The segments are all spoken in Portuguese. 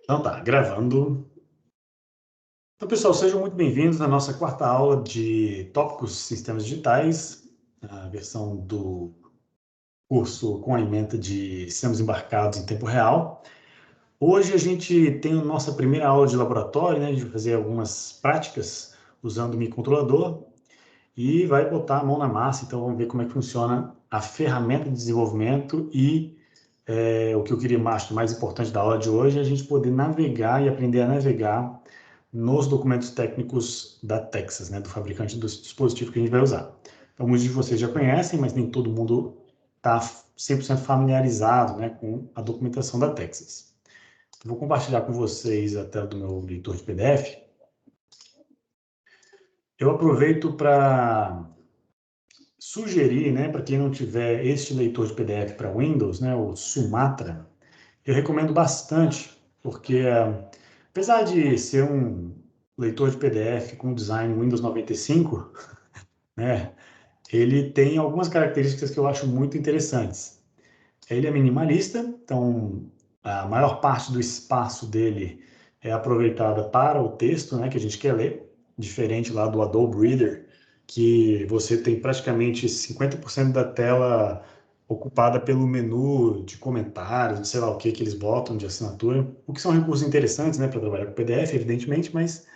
Então tá, gravando. Então, pessoal, sejam muito bem-vindos à nossa quarta aula de Tópicos Sistemas Digitais, a versão do curso com a ementa de Sistemas Embarcados em Tempo Real. Hoje a gente tem a nossa primeira aula de laboratório, né? A gente vai fazer algumas práticas usando o microcontrolador e vai botar a mão na massa, então vamos ver como é que funciona a ferramenta de desenvolvimento e o que eu queria mais importante da aula de hoje é a gente poder navegar e aprender a navegar nos documentos técnicos da Texas, né, do fabricante do dispositivo que a gente vai usar. Então, muitos de vocês já conhecem, mas nem todo mundo está 100% familiarizado, né, com a documentação da Texas. Eu vou compartilhar com vocês a tela do meu leitor de PDF. Eu aproveito para sugerir, né, para quem não tiver este leitor de PDF para Windows, né, o Sumatra, eu recomendo bastante, porque apesar de ser um leitor de PDF com design Windows 95, né, ele tem algumas características que eu acho muito interessantes. Ele é minimalista, então a maior parte do espaço dele é aproveitada para o texto, né, que a gente quer ler, diferente lá do Adobe Reader, que você tem praticamente 50% da tela ocupada pelo menu de comentários, de sei lá o que eles botam de assinatura, o que são recursos interessantes, né, para trabalhar com PDF, evidentemente, mas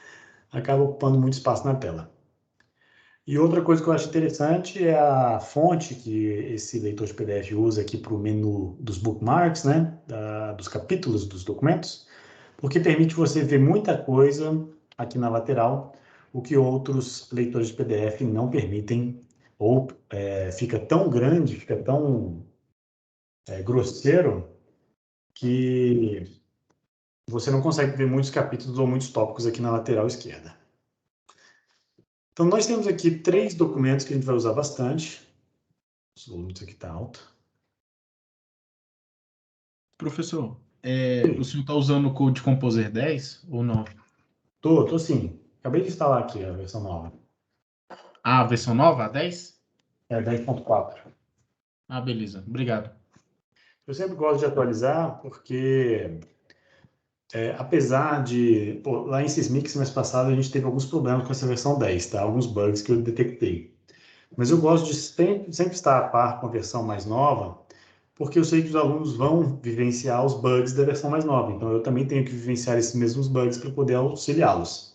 acaba ocupando muito espaço na tela. E outra coisa que eu acho interessante é a fonte que esse leitor de PDF usa aqui para o menu dos bookmarks, né, dos capítulos dos documentos, porque permite você ver muita coisa aqui na lateral, o que outros leitores de PDF não permitem, ou fica tão grande, fica tão grosseiro, que você não consegue ver muitos capítulos ou muitos tópicos aqui na lateral esquerda. Então, nós temos aqui 3 documentos que a gente vai usar bastante. O volume disso aqui está alto. Professor, o senhor está usando o Code Composer 10 ou não? Tô sim. Acabei de instalar aqui a versão nova. A versão nova, a 10? É 10.4. Ah, beleza. Obrigado. Eu sempre gosto de atualizar porque, apesar de... Pô, lá em Sysmix, mês passado, a gente teve alguns problemas com essa versão 10, tá? Alguns bugs que eu detectei. Mas eu gosto de sempre estar a par com a versão mais nova, porque eu sei que os alunos vão vivenciar os bugs da versão mais nova. Então, eu também tenho que vivenciar esses mesmos bugs para poder auxiliá-los.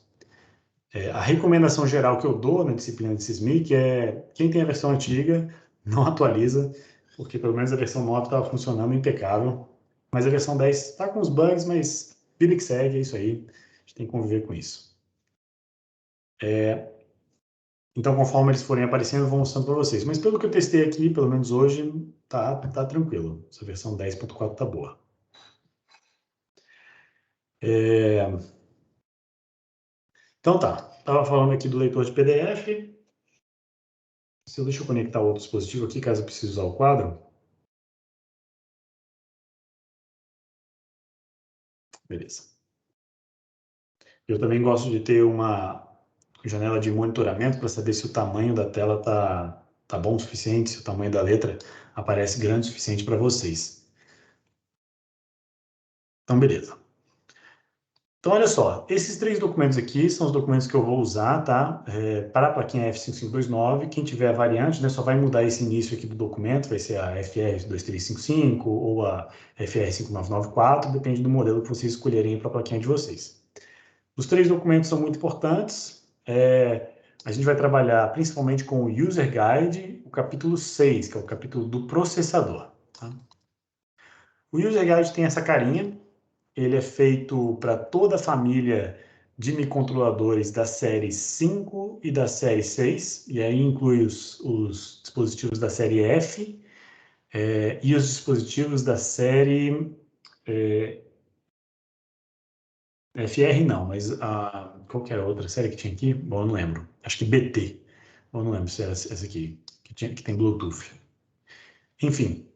A recomendação geral que eu dou na disciplina de Sysmic é quem tem a versão antiga, não atualiza, porque pelo menos a versão 9 estava funcionando impecável. Mas a versão 10 está com os bugs, mas vida que segue, é isso aí. A gente tem que conviver com isso. Então, conforme eles forem aparecendo, eu vou mostrando para vocês. Mas pelo que eu testei aqui, pelo menos hoje, tá tranquilo. Essa versão 10.4 tá boa. Então tá, estava falando aqui do leitor de PDF. Deixa eu conectar outro dispositivo aqui, caso eu precise usar o quadro. Beleza. Eu também gosto de ter uma janela de monitoramento para saber se o tamanho da tela tá bom o suficiente, se o tamanho da letra aparece grande o suficiente para vocês. Então, beleza. Então, olha só, esses 3 documentos aqui são os documentos que eu vou usar, tá? Para a plaquinha F5529, quem tiver a variante, né, só vai mudar esse início aqui do documento, vai ser a FR2355 ou a FR5994, depende do modelo que vocês escolherem para a plaquinha de vocês. Os 3 documentos são muito importantes. A gente vai trabalhar principalmente com o User Guide, o capítulo 6, que é o capítulo do processador. Tá? O User Guide tem essa carinha, ele é feito para toda a família de microcontroladores da série 5 e da série 6, e aí inclui os dispositivos da série F e os dispositivos da série FR não, mas qual que era a outra série que tinha aqui? Bom, eu não lembro. Acho que BT. Eu não lembro se era essa aqui, que tem Bluetooth. Enfim,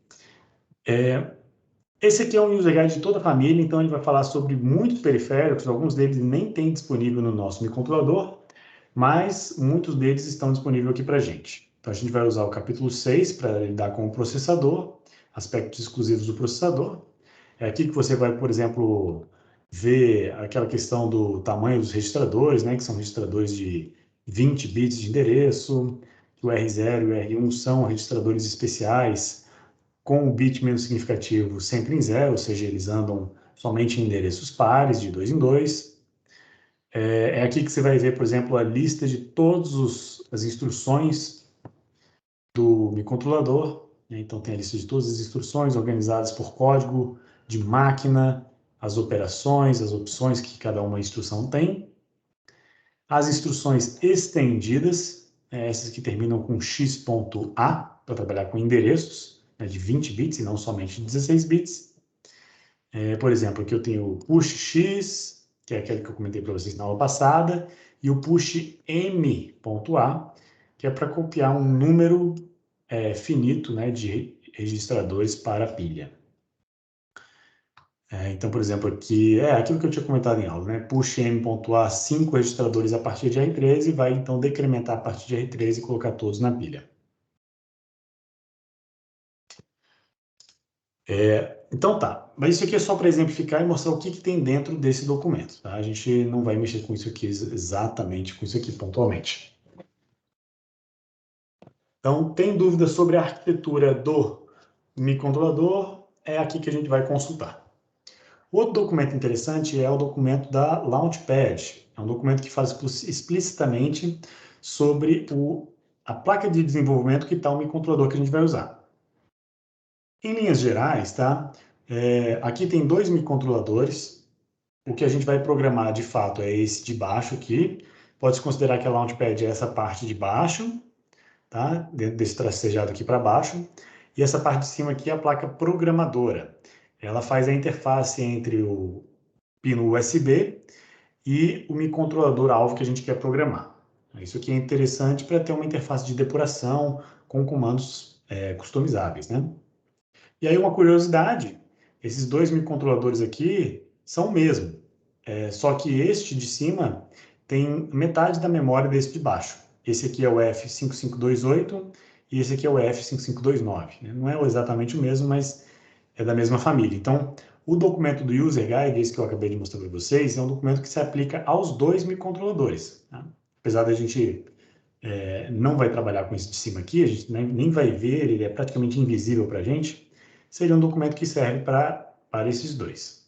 esse aqui é um user guide de toda a família, então ele vai falar sobre muitos periféricos, alguns deles nem tem disponível no nosso microcontrolador, mas muitos deles estão disponíveis aqui para a gente. Então a gente vai usar o capítulo 6 para lidar com o processador, aspectos exclusivos do processador. É aqui que você vai, por exemplo, ver aquela questão do tamanho dos registradores, né, que são registradores de 20 bits de endereço, que o R0 e o R1 são registradores especiais, com o bit menos significativo sempre em zero, ou seja, eles andam somente em endereços pares, de 2 em 2. É aqui que você vai ver, por exemplo, a lista de todas as instruções do microcontrolador, né? Então tem a lista de todas as instruções organizadas por código de máquina, as operações, as opções que cada uma instrução tem. As instruções estendidas, essas que terminam com x.a, para trabalhar com endereços, né, de 20 bits e não somente de 16 bits. Por exemplo, aqui eu tenho o push x, que é aquele que eu comentei para vocês na aula passada, e o push m.a, que é para copiar um número finito, né, de registradores para a pilha. Então, por exemplo, aqui é aquilo que eu tinha comentado em aula, né? Push m.a 5 registradores a partir de R13 e vai então decrementar a partir de R13 e colocar todos na pilha. Então tá, mas isso aqui é só para exemplificar e mostrar o que tem dentro desse documento, tá? A gente não vai mexer com isso aqui exatamente, com isso aqui pontualmente. Então, tem dúvida sobre a arquitetura do microcontrolador? É aqui que a gente vai consultar. Outro documento interessante é o documento da Launchpad. É um documento que fala explicitamente sobre a placa de desenvolvimento que está o microcontrolador que a gente vai usar. Em linhas gerais, tá? Aqui tem 2 microcontroladores. O que a gente vai programar, de fato, é esse de baixo aqui. Pode-se considerar que a Launchpad é essa parte de baixo, tá? Dentro desse tracejado aqui para baixo. E essa parte de cima aqui é a placa programadora. Ela faz a interface entre o pino USB e o microcontrolador-alvo que a gente quer programar. Isso aqui é interessante para ter uma interface de depuração com comandos customizáveis, né? E aí uma curiosidade, esses 2 microcontroladores aqui são o mesmo, só que este de cima tem metade da memória desse de baixo. Esse aqui é o F5528 e esse aqui é o F5529. Né? Não é exatamente o mesmo, mas é da mesma família. Então, o documento do User Guide, esse que eu acabei de mostrar para vocês, é um documento que se aplica aos 2 microcontroladores. Tá? Apesar da gente não vai trabalhar com esse de cima aqui, a gente nem vai ver, ele é praticamente invisível para a gente, seria um documento que serve para esses 2.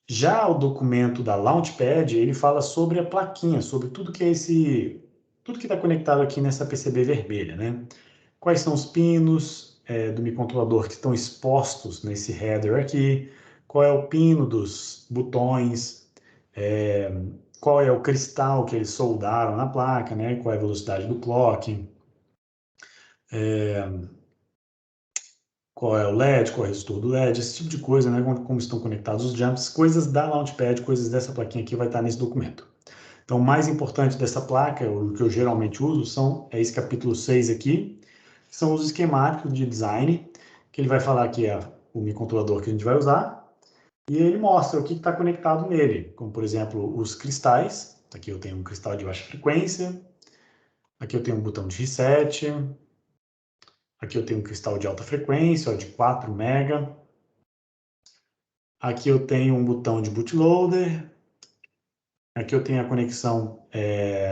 Já o documento da Launchpad, ele fala sobre a plaquinha, sobre tudo que é tudo que está conectado aqui nessa PCB vermelha, né? Quais são os pinos do microcontrolador que estão expostos nesse header aqui, qual é o pino dos botões, qual é o cristal que eles soldaram na placa, né? Qual é a velocidade do clocking, qual é o LED, qual é o resistor do LED, esse tipo de coisa, né? Como estão conectados os jumps, coisas da Launchpad, coisas dessa plaquinha aqui vai estar nesse documento. Então, o mais importante dessa placa, o que eu geralmente uso, é esse capítulo 6 aqui, que são os esquemáticos de design, que ele vai falar que é o microcontrolador que a gente vai usar, e ele mostra o que está conectado nele, como, por exemplo, os cristais. Aqui eu tenho um cristal de baixa frequência, aqui eu tenho um botão de reset, aqui eu tenho um cristal de alta frequência, ó, de 4 MB. Aqui eu tenho um botão de bootloader. Aqui eu tenho a conexão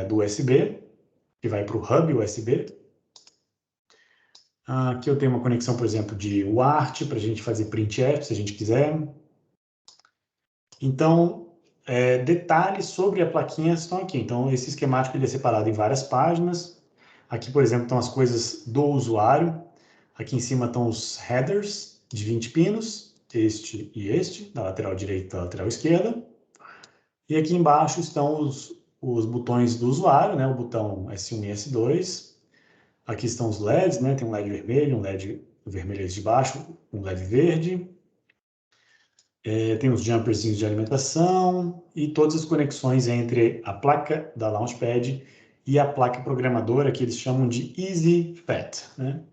do USB, que vai para o hub USB. Aqui eu tenho uma conexão, por exemplo, de UART, para a gente fazer printf, se a gente quiser. Então, detalhes sobre a plaquinha estão aqui. Então, esse esquemático ele é separado em várias páginas. Aqui, por exemplo, estão as coisas do usuário. Aqui em cima estão os headers de 20 pinos, este e este, da lateral direita e da lateral esquerda. E aqui embaixo estão os botões do usuário, né? O botão S1 e S2. Aqui estão os LEDs, né? Tem um LED vermelho, um LED vermelho de baixo, um LED verde. Tem os jumperzinhos de alimentação e todas as conexões entre a placa da Launchpad e a placa programadora, que eles chamam de EasyFAT, né?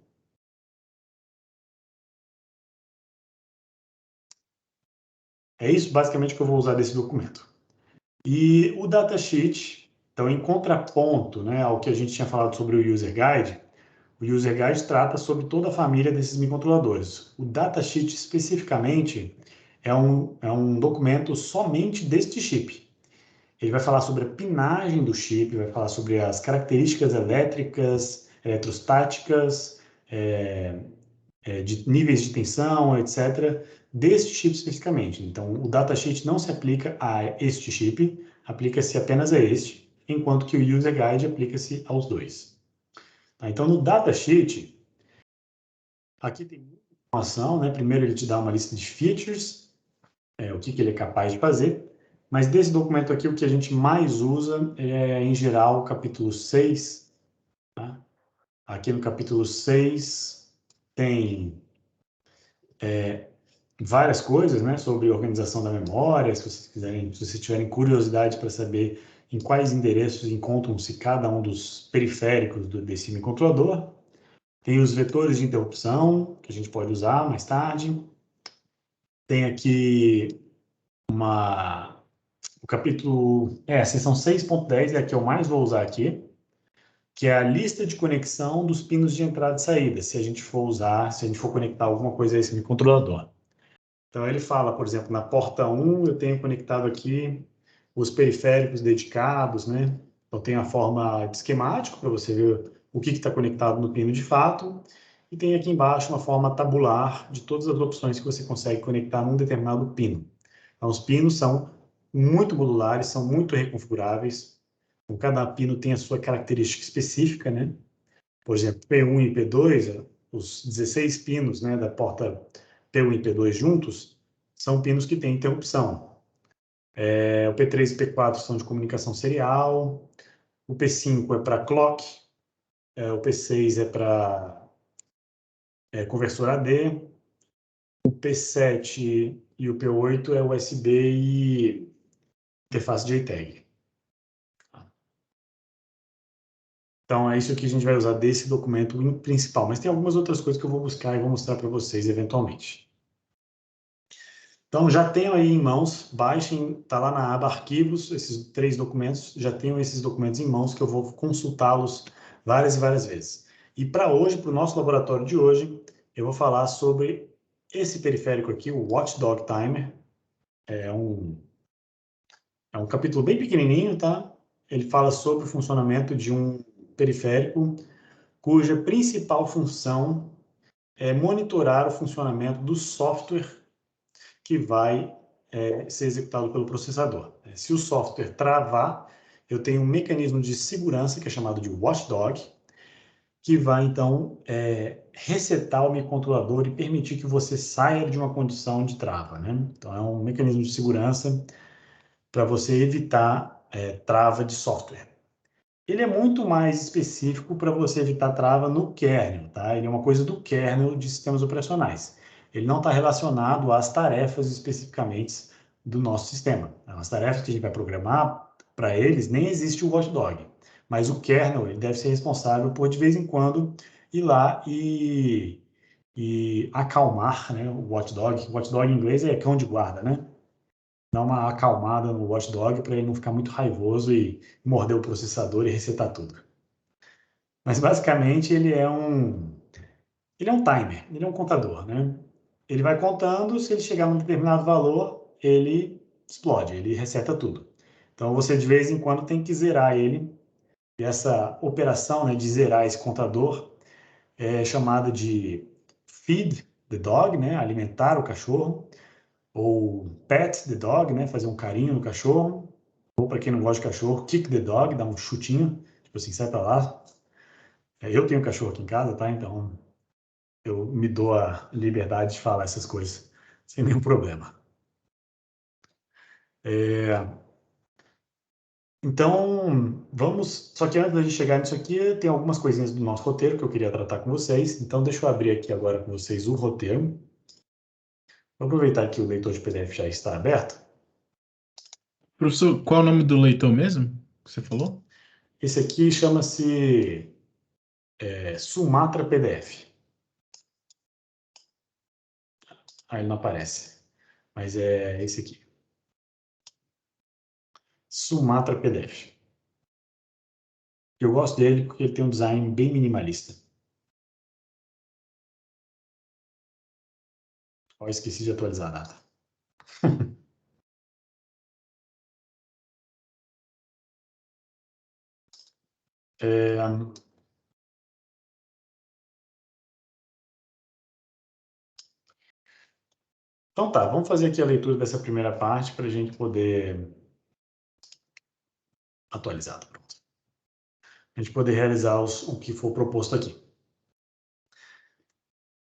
É isso basicamente que eu vou usar desse documento. E o datasheet, então em contraponto, né, ao que a gente tinha falado sobre o User Guide, O User Guide trata sobre toda a família desses microcontroladores. O datasheet, especificamente, é um documento somente deste chip. Ele vai falar sobre a pinagem do chip, vai falar sobre as características elétricas, eletrostáticas, de níveis de tensão, etc., deste chip especificamente. Então, o datasheet não se aplica a este chip, aplica-se apenas a este, enquanto que o User Guide aplica-se aos dois. Tá? Então, no datasheet, aqui tem muita informação, né? Primeiro ele te dá uma lista de features, o que ele é capaz de fazer, mas desse documento aqui, o que a gente mais usa é, em geral, o capítulo 6. Tá? Aqui no capítulo 6 tem várias coisas, né, sobre organização da memória, se vocês quiserem, se vocês tiverem curiosidade para saber em quais endereços encontram-se cada um dos periféricos desse microcontrolador. Tem os vetores de interrupção, que a gente pode usar mais tarde. Tem aqui o capítulo, a seção 6.10 é a que eu mais vou usar aqui, que é a lista de conexão dos pinos de entrada e saída, se a gente for conectar alguma coisa a esse microcontrolador. Então, ele fala, por exemplo, na porta 1, eu tenho conectado aqui os periféricos dedicados, né? Então, tem a forma de esquemático, para você ver o que está conectado no pino de fato, e tem aqui embaixo uma forma tabular de todas as opções que você consegue conectar num determinado pino. Então, os pinos são muito modulares, são muito reconfiguráveis. Então, cada pino tem a sua característica específica, né? Por exemplo, P1 e P2, os 16 pinos, né, da porta P1 e P2 juntos, são pinos que têm interrupção. O P3 e P4 são de comunicação serial, o P5 é para clock, o P6 é para conversor AD, o P7 e o P8 é USB e interface JTAG. Então, é isso que a gente vai usar desse documento principal, mas tem algumas outras coisas que eu vou buscar e vou mostrar para vocês eventualmente. Então, já tenho aí em mãos, baixem, está lá na aba Arquivos, esses 3 documentos, já tenho esses documentos em mãos que eu vou consultá-los várias e várias vezes. E para hoje, para o nosso laboratório de hoje, eu vou falar sobre esse periférico aqui, o Watchdog Timer. É um capítulo bem pequenininho, tá? Ele fala sobre o funcionamento de um periférico cuja principal função é monitorar o funcionamento do software que vai ser executado pelo processador. Se o software travar, eu tenho um mecanismo de segurança, que é chamado de watchdog, que vai, então, resetar o microcontrolador e permitir que você saia de uma condição de trava, né? Então, é um mecanismo de segurança para você evitar trava de software. Ele é muito mais específico para você evitar trava no kernel, tá? Ele é uma coisa do kernel de sistemas operacionais. Ele não está relacionado às tarefas especificamente do nosso sistema. As tarefas que a gente vai programar, para eles, nem existe o watchdog. Mas o kernel, ele deve ser responsável por, de vez em quando, ir lá e acalmar, né, o watchdog. O watchdog em inglês é cão de guarda, né? Dar uma acalmada no watchdog para ele não ficar muito raivoso e morder o processador e resetar tudo. Mas basicamente ele é um timer, ele é um contador, né? Ele vai contando, se ele chegar a um determinado valor, ele explode, ele reseta tudo. Então você de vez em quando tem que zerar ele. E essa operação, né, de zerar esse contador é chamada de feed the dog, né, alimentar o cachorro, ou pet the dog, né, fazer um carinho no cachorro, ou para quem não gosta de cachorro, kick the dog, dar um chutinho, tipo assim, sai para lá. Eu tenho um cachorro aqui em casa, tá? Então eu me dou a liberdade de falar essas coisas sem nenhum problema. Então, vamos. Só que antes da gente chegar nisso aqui, tem algumas coisinhas do nosso roteiro que eu queria tratar com vocês. Então, deixa eu abrir aqui agora com vocês o roteiro. Vou aproveitar que o leitor de PDF já está aberto. Professor, qual é o nome do leitor mesmo que você falou? Esse aqui chama-se Sumatra PDF. Ah, ele não aparece, mas é esse aqui. Sumatra PDF. Eu gosto dele porque ele tem um design bem minimalista. Ó, esqueci de atualizar a data. Então tá, vamos fazer aqui a leitura dessa primeira parte para a gente poder atualizar. Pronto. A gente poder realizar o que for proposto aqui.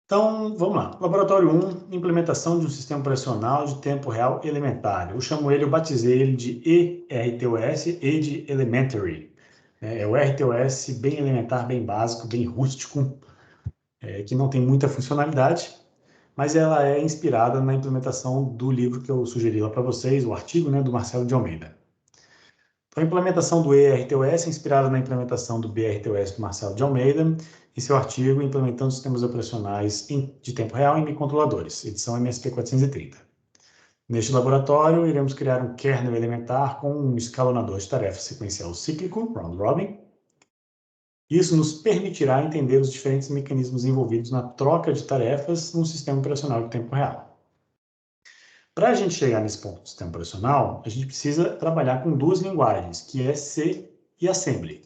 Então, vamos lá. Laboratório 1, implementação de um sistema operacional de tempo real elementar. Eu batizei ele de ERTOS e de Elementary. É o RTOS bem elementar, bem básico, bem rústico, que não tem muita funcionalidade, mas ela é inspirada na implementação do livro que eu sugeri lá para vocês, o artigo, né, do Marcelo de Almeida. Então, a implementação do ERTOS é inspirada na implementação do BRTOS do Marcelo de Almeida e seu artigo Implementando Sistemas Operacionais de Tempo Real em Microcontroladores, edição MSP 430. Neste laboratório, iremos criar um kernel elementar com um escalonador de tarefas sequencial cíclico, round robin. Isso nos permitirá entender os diferentes mecanismos envolvidos na troca de tarefas num sistema operacional de tempo real. Para a gente chegar nesse ponto do sistema operacional, a gente precisa trabalhar com duas linguagens, que é C e Assembly.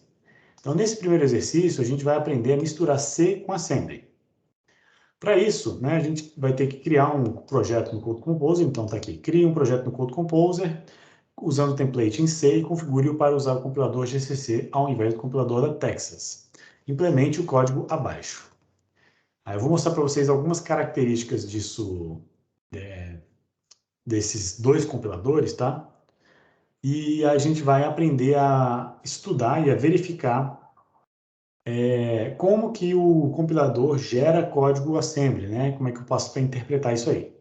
Então, nesse primeiro exercício, a gente vai aprender a misturar C com Assembly. Para isso, né, a gente vai ter que criar um projeto no Code Composer. Então, está aqui, crie um projeto no Code Composer, usando o template em C e configure-o para usar o compilador GCC ao invés do compilador da Texas. Implemente o código abaixo. Aí eu vou mostrar para vocês algumas características disso, desses dois compiladores, tá? E a gente vai aprender a estudar e a verificar como que o compilador gera código assembly, né? Como é que eu posso para interpretar isso aí.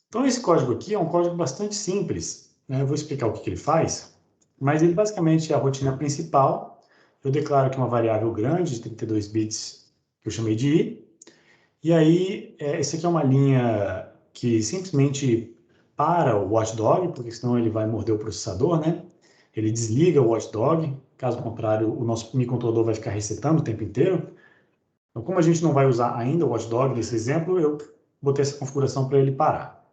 Então, esse código aqui é um código bastante simples, né? Eu vou explicar o que ele faz, mas ele basicamente é a rotina principal. Eu declaro aqui uma variável grande de 32 bits, que eu chamei de i, e aí essa aqui é uma linha que simplesmente para o watchdog, porque senão ele vai morder o processador, né? Ele desliga o watchdog, caso contrário, o nosso microcontrolador vai ficar resetando o tempo inteiro. Então, como a gente não vai usar ainda o watchdog nesse exemplo, eu botei essa configuração para ele parar.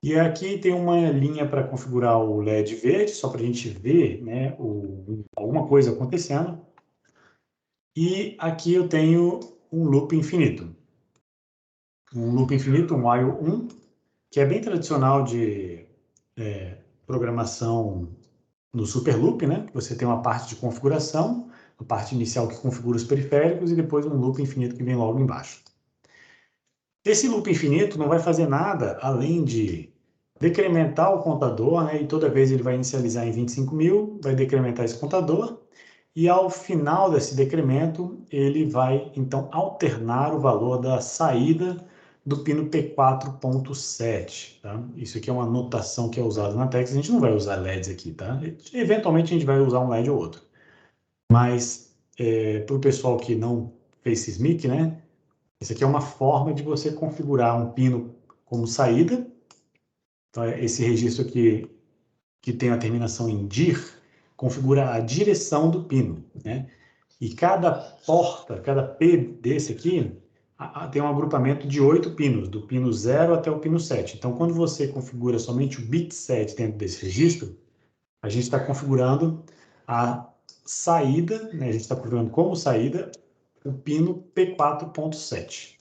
E aqui tem uma linha para configurar o LED verde, só para a gente ver, né, alguma coisa acontecendo. E aqui eu tenho um loop infinito. Um loop infinito, um while 1, que é bem tradicional de programação no super loop, né? Você tem uma parte de configuração, a parte inicial que configura os periféricos e depois um loop infinito que vem logo embaixo. Esse loop infinito não vai fazer nada além de decrementar o contador, né? E toda vez ele vai inicializar em 25.000, vai decrementar esse contador, e ao final desse decremento, ele vai, então, alternar o valor da saída do pino P4.7, tá? Isso aqui é uma notação que é usada na Texas, a gente não vai usar LEDs aqui, tá? Eventualmente a gente vai usar um LED ou outro. Mas, para o pessoal que não fez SISMIC, né? Isso aqui é uma forma de você configurar um pino como saída. Então, esse registro aqui, que tem a terminação em dir, configura a direção do pino, né? E cada porta, cada P desse aqui, tem um agrupamento de 8 pinos, do pino 0 até o pino 7. Então, quando você configura somente o bit 7 dentro desse registro, a gente está configurando a saída, né? A gente está configurando como saída o pino P4.7.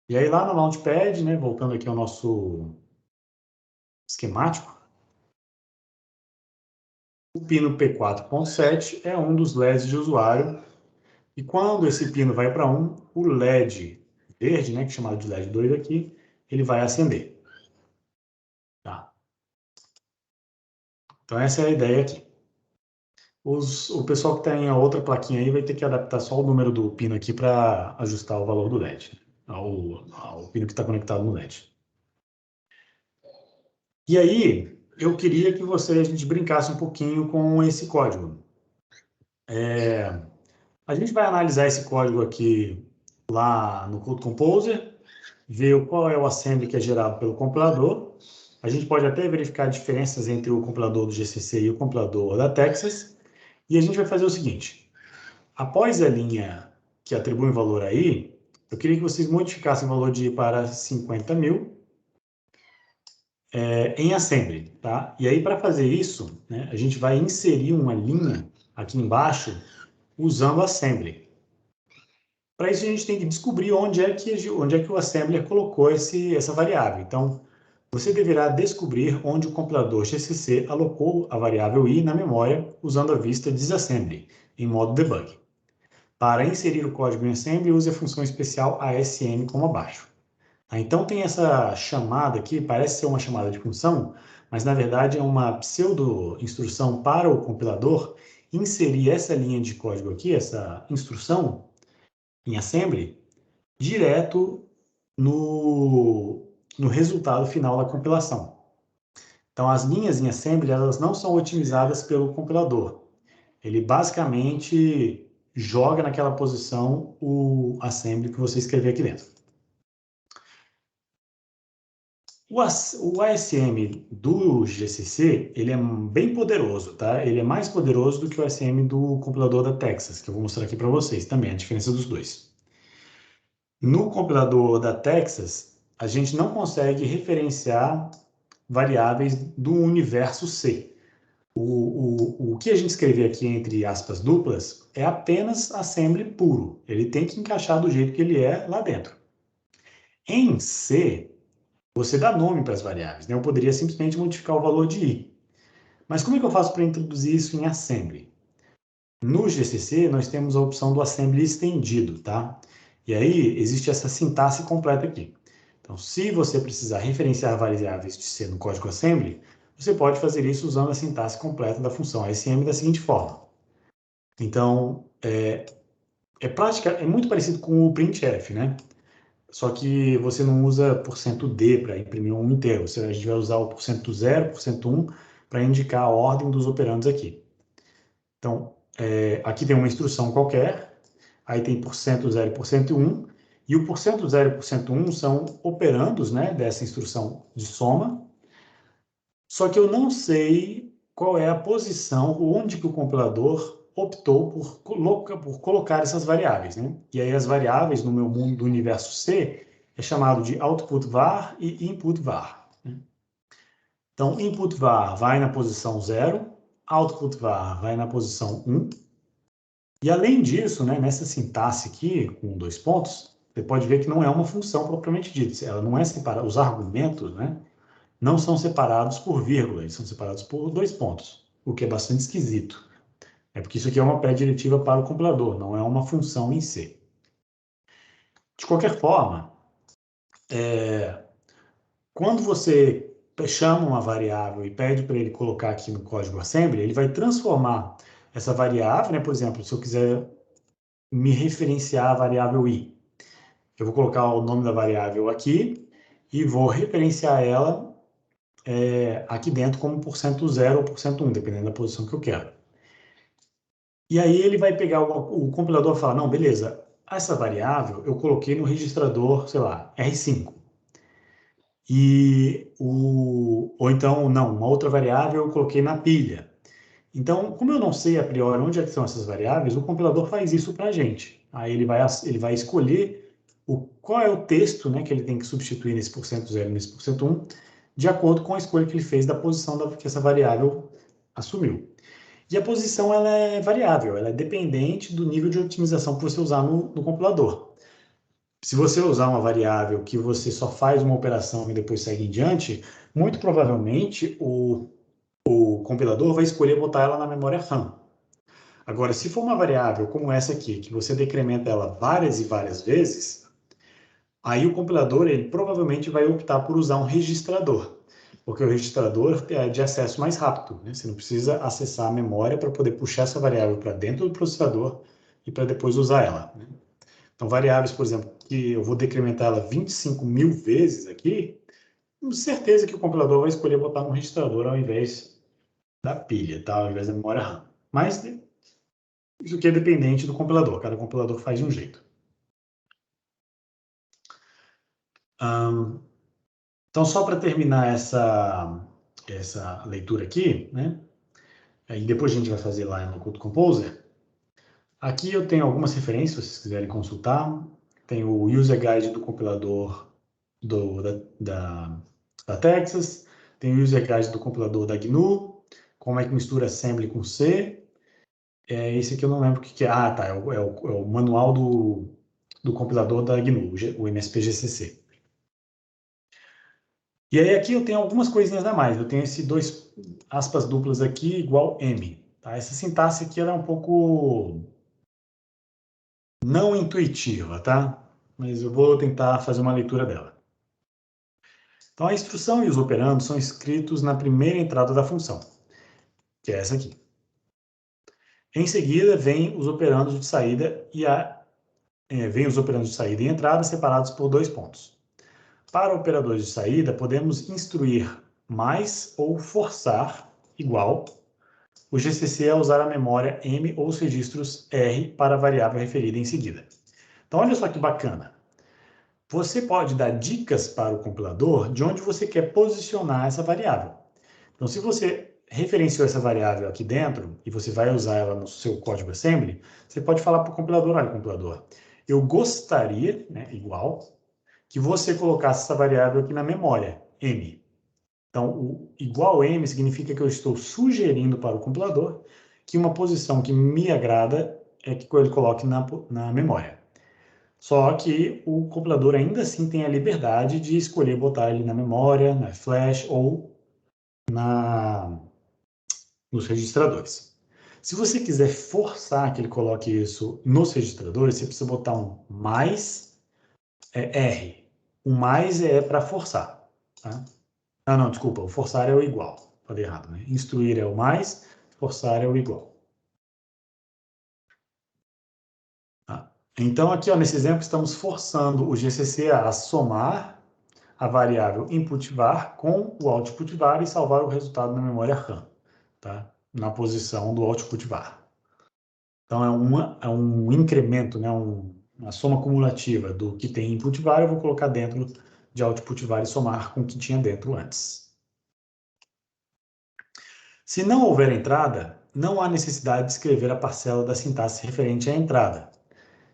E aí lá no Launchpad, né, voltando aqui ao nosso esquemático, o pino P4.7 é um dos LEDs de usuário. E quando esse pino vai para 1, o LED verde, né, que é chamado de LED 2 aqui, ele vai acender. Tá? Então essa é a ideia aqui. O pessoal que tem a outra plaquinha aí vai ter que adaptar só o número do pino aqui para ajustar o valor do LED, ao pino que está conectado no LED. E aí, eu queria que a gente brincasse um pouquinho com esse código. A gente vai analisar esse código aqui lá no Code Composer, ver qual é o assembly que é gerado pelo compilador. A gente pode até verificar diferenças entre o compilador do GCC e o compilador da Texas. E a gente vai fazer o seguinte: após a linha que atribui um valor aí, eu queria que vocês modificassem o valor de I para 50.000 em assembly, tá? E aí, para fazer isso, né, a gente vai inserir uma linha aqui embaixo usando assembly. Para isso, a gente tem que descobrir onde é que o assembler colocou essa variável. Então, você deverá descobrir onde o compilador GCC alocou a variável i na memória usando a vista disassembly, em modo debug. Para inserir o código em assembly, use a função especial asm como abaixo. Então, tem essa chamada aqui, parece ser uma chamada de função, mas na verdade é uma pseudo-instrução para o compilador inserir essa linha de código aqui, essa instrução em assembly, direto no resultado final da compilação. Então, as linhas em assembly, elas não são otimizadas pelo compilador. Ele basicamente joga naquela posição o assembly que você escreveu aqui dentro. O ASM do GCC, ele é bem poderoso, tá? Ele é mais poderoso do que o ASM do compilador da Texas, que eu vou mostrar aqui para vocês também, a diferença dos dois. No compilador da Texas, a gente não consegue referenciar variáveis do universo C. O que a gente escrever aqui entre aspas duplas é apenas assembly puro. Ele tem que encaixar do jeito que ele é lá dentro. Em C, você dá nome para as variáveis, né? Eu poderia simplesmente modificar o valor de i. Mas como é que eu faço para introduzir isso em assembly? No GCC, nós temos a opção do assembly estendido, tá? E aí, existe essa sintaxe completa aqui. Então, se você precisar referenciar variáveis de C no código assembly, você pode fazer isso usando a sintaxe completa da função asm da seguinte forma. Então, é muito parecido com o printf, né? Só que você não usa %d para imprimir um inteiro. A gente vai usar o %0, %1 para indicar a ordem dos operandos aqui. Então, aqui tem uma instrução qualquer, aí tem %0 e %1, e o %0 e %1 são operandos, né, dessa instrução de soma, só que eu não sei qual é a posição, onde que o compilador optou por colocar essas variáveis, né? E aí as variáveis no meu mundo do universo C é chamado de output var e input var. Né? Então, input var vai na posição 0, output var vai na posição 1. E além disso, né, nessa sintaxe aqui, com 2 pontos, você pode ver que não é uma função propriamente dita. Ela não é separada, os argumentos, né, não são separados por vírgula, eles são separados por 2 pontos, o que é bastante esquisito. É porque isso aqui é uma pré-diretiva para o compilador, não é uma função em C. De qualquer forma, quando você chama uma variável e pede para ele colocar aqui no código assembly, ele vai transformar essa variável, né? Por exemplo, se eu quiser me referenciar a variável i, eu vou colocar o nome da variável aqui e vou referenciar ela aqui dentro como %0 ou %1, dependendo da posição que eu quero. E aí ele vai pegar, o compilador fala, não, beleza, essa variável eu coloquei no registrador, sei lá, R5. Ou então, não, uma outra variável eu coloquei na pilha. Então, como eu não sei a priori onde é que são essas variáveis, o compilador faz isso para a gente. Aí ele vai escolher qual é o texto, né, que ele tem que substituir nesse %0 e nesse %1, de acordo com a escolha que ele fez da posição que essa variável assumiu. E a posição ela é variável, ela é dependente do nível de otimização que você usar no compilador. Se você usar uma variável que você só faz uma operação e depois segue em diante, muito provavelmente o compilador vai escolher botar ela na memória RAM. Agora, se for uma variável como essa aqui, que você decrementa ela várias e várias vezes, aí o compilador ele provavelmente vai optar por usar um registrador, porque o registrador é de acesso mais rápido, né? Você não precisa acessar a memória para poder puxar essa variável para dentro do processador e para depois usar ela. Né? Então, variáveis, por exemplo, que eu vou decrementar ela 25.000 vezes aqui, com certeza que o compilador vai escolher botar um registrador ao invés da pilha, tá? Ao invés da memória RAM. Mas isso aqui é dependente do compilador, cada compilador faz de um jeito. Então, só para terminar essa leitura aqui, né? E depois a gente vai fazer lá no Code Composer. Aqui eu tenho algumas referências, se vocês quiserem consultar. tem o user guide do compilador da Texas, tem o user guide do compilador da GNU, como é que mistura assembly com C. Esse aqui eu não lembro o que é. Ah, tá, é o manual do compilador da GNU, o MSPGCC. E aí aqui eu tenho algumas coisinhas a mais. Eu tenho esse dois aspas duplas aqui igual M. Tá? Essa sintaxe aqui ela é um pouco não intuitiva, tá? Mas eu vou tentar fazer uma leitura dela. Então a instrução e os operandos são escritos na primeira entrada da função, que é essa aqui. Em seguida vem os operandos de saída vem os operandos de saída e entrada separados por 2 pontos. Para operadores de saída, podemos instruir mais ou forçar igual o GCC a usar a memória M ou os registros R para a variável referida em seguida. Então, olha só que bacana. Você pode dar dicas para o compilador de onde você quer posicionar essa variável. Então, se você referenciou essa variável aqui dentro e você vai usar ela no seu código assembly, você pode falar para o compilador, olha, compilador, eu gostaria, né, igual, que você colocasse essa variável aqui na memória, M. Então, o igual M significa que eu estou sugerindo para o compilador que uma posição que me agrada é que ele coloque na memória. Só que o compilador ainda assim tem a liberdade de escolher botar ele na memória, na flash ou nos registradores. Se você quiser forçar que ele coloque isso nos registradores, você precisa botar um mais R. O mais é para forçar. Tá? Ah, não, desculpa. O forçar é o igual. Falei errado, né? Instruir é o mais, forçar é o igual. Tá? Então, aqui, ó, nesse exemplo, estamos forçando o GCC a somar a variável input var com o output var e salvar o resultado na memória RAM, tá? Na posição do output var. Então, é um incremento, né? Uma soma cumulativa do que tem input var, eu vou colocar dentro de output var e somar com o que tinha dentro antes. Se não houver entrada, não há necessidade de escrever a parcela da sintaxe referente à entrada.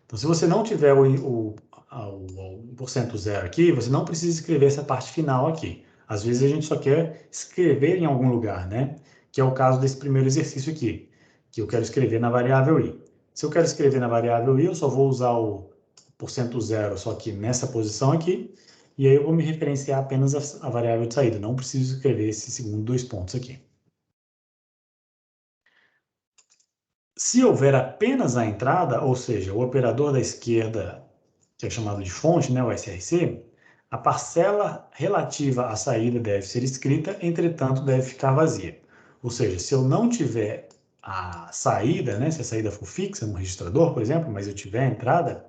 Então, se você não tiver o %0 aqui, você não precisa escrever essa parte final aqui. Às vezes a gente só quer escrever em algum lugar, né? Que é o caso desse primeiro exercício aqui, que eu quero escrever na variável i. Se eu quero escrever na variável i, eu só vou usar o %0 só que nessa posição aqui, e aí eu vou me referenciar apenas a variável de saída. Não preciso escrever esse segundo 2 pontos aqui. Se houver apenas a entrada, ou seja, o operador da esquerda, que é chamado de fonte, né, o SRC, a parcela relativa à saída deve ser escrita, entretanto, deve ficar vazia. Ou seja, se eu não tiver a saída, né, se a saída for fixa no registrador, por exemplo, mas eu tiver a entrada,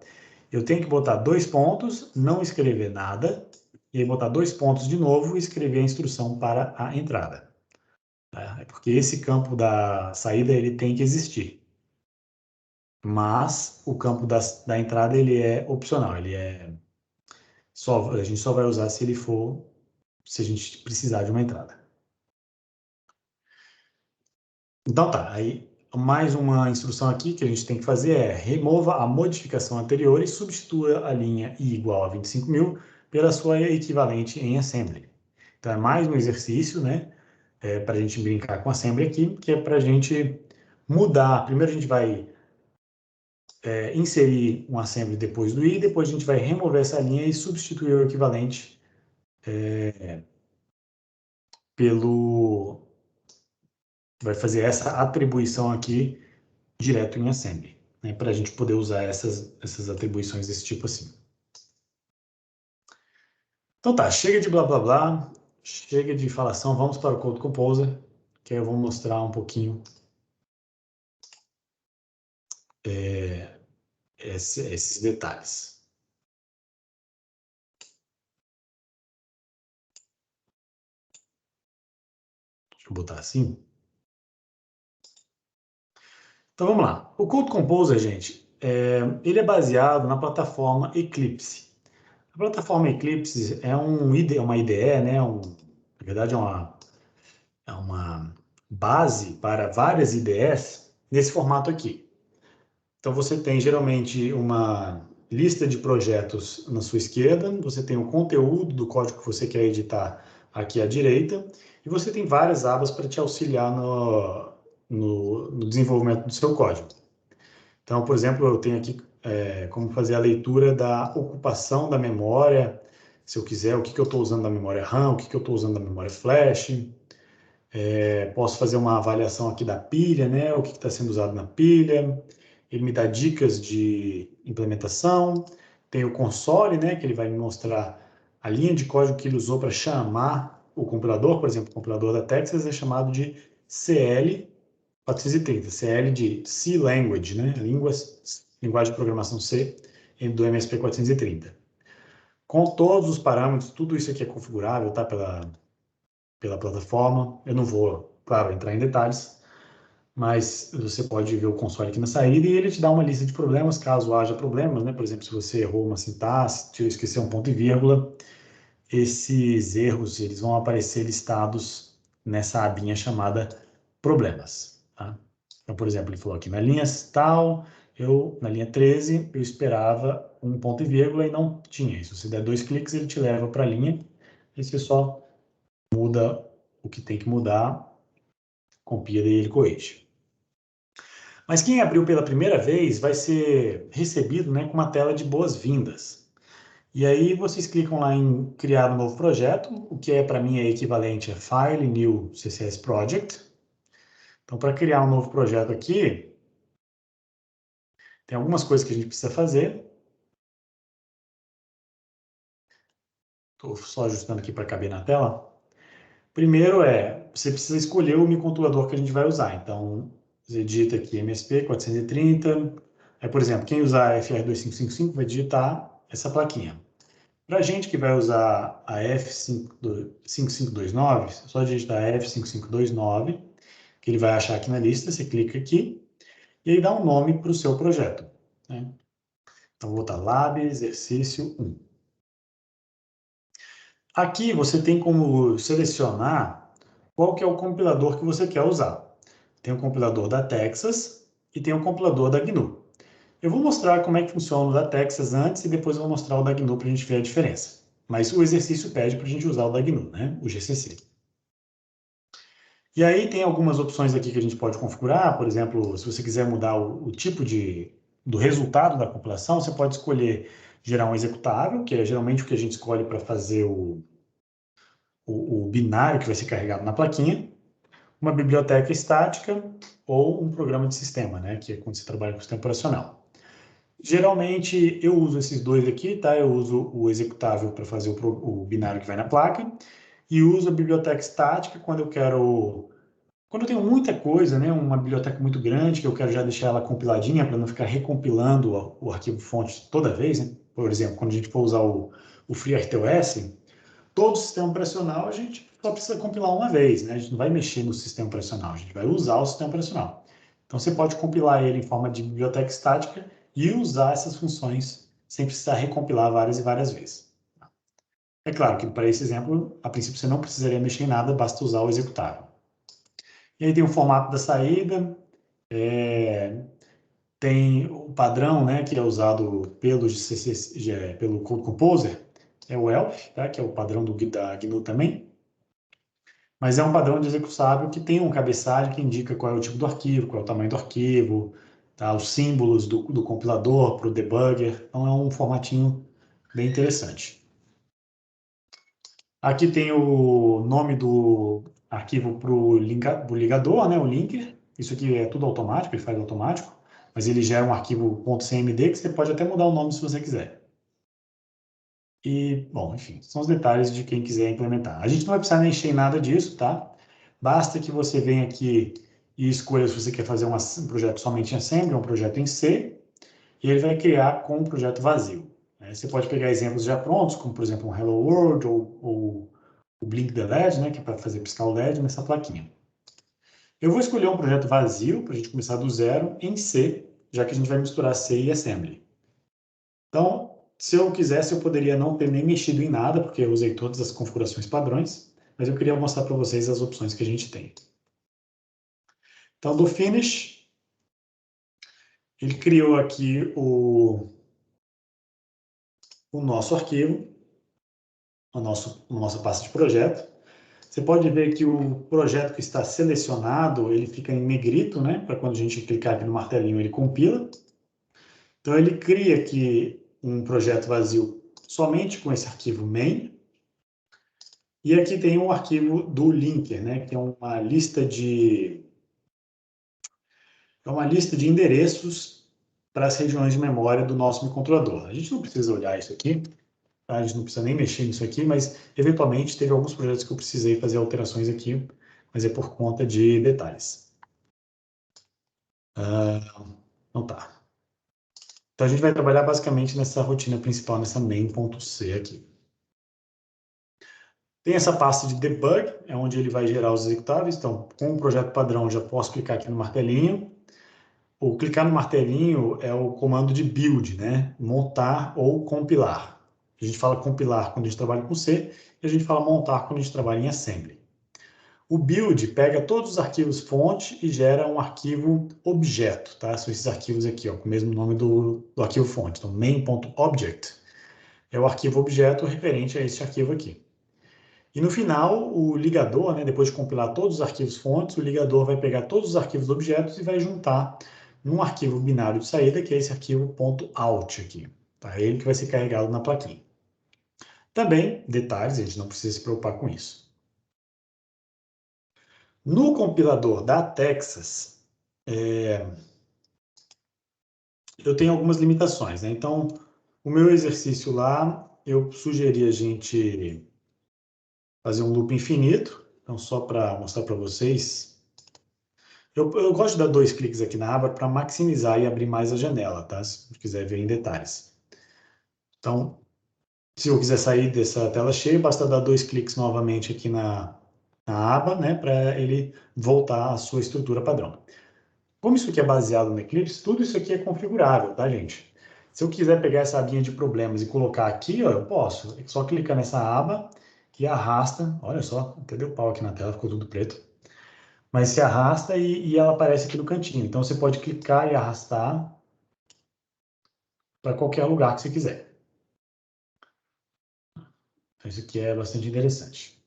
eu tenho que botar 2 pontos, não escrever nada, e aí botar 2 pontos de novo e escrever a instrução para a entrada. É porque esse campo da saída ele tem que existir. Mas o campo da entrada ele é opcional, a gente só vai usar se a gente precisar de uma entrada. Então tá, aí mais uma instrução aqui que a gente tem que fazer é remova a modificação anterior e substitua a linha i igual a 25.000 pela sua equivalente em assembly. Então é mais um exercício, né, para a gente brincar com assembly aqui, que é para a gente mudar. Primeiro a gente vai inserir um assembly depois do i, depois a gente vai remover essa linha e substituir o equivalente vai fazer essa atribuição aqui direto em assembly, né, para a gente poder usar essas atribuições desse tipo assim. Então tá, chega de blá blá blá, chega de falação, vamos para o Code Composer, que aí eu vou mostrar um pouquinho esses detalhes. Deixa eu botar assim. Então vamos lá. O Code Composer, gente, ele é baseado na plataforma Eclipse. A plataforma Eclipse é uma IDE, né? Na verdade, é uma base para várias IDEs nesse formato aqui. Então você tem geralmente uma lista de projetos na sua esquerda, você tem o conteúdo do código que você quer editar aqui à direita, e você tem várias abas para te auxiliar no desenvolvimento do seu código. Então, por exemplo, eu tenho aqui como fazer a leitura da ocupação da memória, se eu quiser, o que eu estou usando da memória RAM, o que eu estou usando da memória flash. Posso fazer uma avaliação aqui da pilha, né? O que está sendo usado na pilha. Ele me dá dicas de implementação. Tem o console, né? Que ele vai me mostrar a linha de código que ele usou para chamar o compilador. Por exemplo, o compilador da Texas é chamado de CL430. CL de C Language, né? Linguagem de programação C do MSP 430. Com todos os parâmetros, tudo isso aqui é configurável, tá? Pela plataforma. Eu não vou, claro, entrar em detalhes, mas você pode ver o console aqui na saída e ele te dá uma lista de problemas, caso haja problemas, né? Por exemplo, se você errou uma sintaxe, esqueceu um ponto e vírgula, esses erros eles vão aparecer listados nessa abinha chamada problemas, tá? Então, por exemplo, ele falou aqui na linha tal, na linha 13, eu esperava um ponto e vírgula e não tinha. Se você der 2 cliques, ele te leva para a linha e você só muda o que tem que mudar, compila e ele corrige. Mas quem abriu pela primeira vez vai ser recebido, né, com uma tela de boas-vindas. E aí vocês clicam lá em criar um novo projeto, o que para mim é equivalente a File, New CSS Project. Então, para criar um novo projeto aqui, tem algumas coisas que a gente precisa fazer. Estou só ajustando aqui para caber na tela. Primeiro você precisa escolher o microcontrolador que a gente vai usar. Então, você digita aqui MSP 430. Aí, por exemplo, quem usar FR2555 vai digitar essa plaquinha. Para a gente que vai usar a F5529, é só digitar F5529, que ele vai achar aqui na lista, você clica aqui, e aí dá um nome para o seu projeto, né? Então, vou botar Lab Exercício 1. Aqui você tem como selecionar qual que é o compilador que você quer usar. Tem o compilador da Texas e tem o compilador da GNU. Eu vou mostrar como é que funciona o da Texas antes e depois eu vou mostrar o da GNU para a gente ver a diferença. Mas o exercício pede para a gente usar o da GNU, né? O GCC. E aí tem algumas opções aqui que a gente pode configurar. Por exemplo, se você quiser mudar o tipo do resultado da compilação, você pode escolher gerar um executável, que é geralmente o que a gente escolhe para fazer o binário que vai ser carregado na plaquinha, uma biblioteca estática ou um programa de sistema, né? Que é quando você trabalha com sistema operacional. Geralmente eu uso esses dois aqui, tá? Eu uso o executável para fazer o binário que vai na placa e uso a biblioteca estática quando eu quero... Quando eu tenho muita coisa, né? Uma biblioteca muito grande que eu quero já deixar ela compiladinha para não ficar recompilando o arquivo fonte toda vez, né? Por exemplo, quando a gente for usar o FreeRTOS, todo o sistema operacional a gente só precisa compilar uma vez, né? A gente não vai mexer no sistema operacional, a gente vai usar o sistema operacional. Então você pode compilar ele em forma de biblioteca estática e usar essas funções sem precisar recompilar várias e várias vezes. É claro que para esse exemplo, a princípio você não precisaria mexer em nada, basta usar o executável. E aí tem o formato da saída, tem o padrão, né, que é usado pelo Code Composer, é o ELF, tá, que é o padrão da GNU também. Mas é um padrão de executável que tem um cabeçalho que indica qual é o tipo do arquivo, qual é o tamanho do arquivo, tá? Os símbolos do compilador para o debugger. Então é um formatinho bem interessante. Aqui tem o nome do arquivo para o ligador, né? O linker. Isso aqui é tudo automático, ele faz automático. Mas ele gera um arquivo .cmd que você pode até mudar o nome se você quiser. E, bom, enfim, são os detalhes de quem quiser implementar. A gente não vai precisar mexer em nada disso, tá? Basta que você venha aqui e escolha se você quer fazer um projeto somente em Assembly, um projeto em C, e ele vai criar com um projeto vazio, né? Você pode pegar exemplos já prontos, como, por exemplo, um Hello World ou o Blink the LED, né, que é para fazer piscar o LED nessa plaquinha. Eu vou escolher um projeto vazio, para a gente começar do zero, em C, já que a gente vai misturar C e Assembly. Então, se eu quisesse, eu poderia não ter nem mexido em nada, porque eu usei todas as configurações padrões, mas eu queria mostrar para vocês as opções que a gente tem. Então, do Finish, ele criou aqui o nosso arquivo, a nossa pasta de projeto. Você pode ver que o projeto que está selecionado, ele fica em negrito, né? Para quando a gente clicar aqui no martelinho, ele compila. Então, ele cria aqui um projeto vazio somente com esse arquivo main. E aqui tem um arquivo do linker, né? Que é uma lista de endereços para as regiões de memória do nosso microcontrolador. A gente não precisa olhar isso aqui, tá? A gente não precisa nem mexer nisso aqui, mas eventualmente teve alguns projetos que eu precisei fazer alterações aqui, mas é por conta de detalhes. Então tá. Então a gente vai trabalhar basicamente nessa rotina principal, nessa main.c aqui. Tem essa pasta de debug, é onde ele vai gerar os executáveis. Então, com o projeto padrão, já posso clicar aqui no martelinho. O clicar no martelinho é o comando de build, né? Montar ou compilar. A gente fala compilar quando a gente trabalha com C, e a gente fala montar quando a gente trabalha em assembly. O build pega todos os arquivos fonte e gera um arquivo objeto, tá? São esses arquivos aqui, ó, com o mesmo nome do arquivo fonte. Então, main.object é o arquivo objeto referente a esse arquivo aqui. E no final, o ligador, né, depois de compilar todos os arquivos fontes, o ligador vai pegar todos os arquivos objetos e vai juntar num arquivo binário de saída, que é esse arquivo .out aqui. Tá? É ele que vai ser carregado na plaquinha. Também, detalhes, a gente não precisa se preocupar com isso. No compilador da Texas, eu tenho algumas limitações, né? Então, o meu exercício lá, eu sugeri a gente fazer um loop infinito. Então, só para mostrar para vocês, eu gosto de dar 2 cliques aqui na aba para maximizar e abrir mais a janela, tá? Se quiser ver em detalhes. Então, se eu quiser sair dessa tela cheia, basta dar 2 cliques novamente aqui na aba, né? Para ele voltar à sua estrutura padrão. Como isso aqui é baseado no Eclipse, tudo isso aqui é configurável, tá, gente? Se eu quiser pegar essa abinha de problemas e colocar aqui, ó, eu posso. É só clicar nessa aba e arrasta. Olha só, até deu pau aqui na tela, ficou tudo preto. Mas se arrasta e ela aparece aqui no cantinho. Então, você pode clicar e arrastar para qualquer lugar que você quiser. Então, isso aqui é bastante interessante.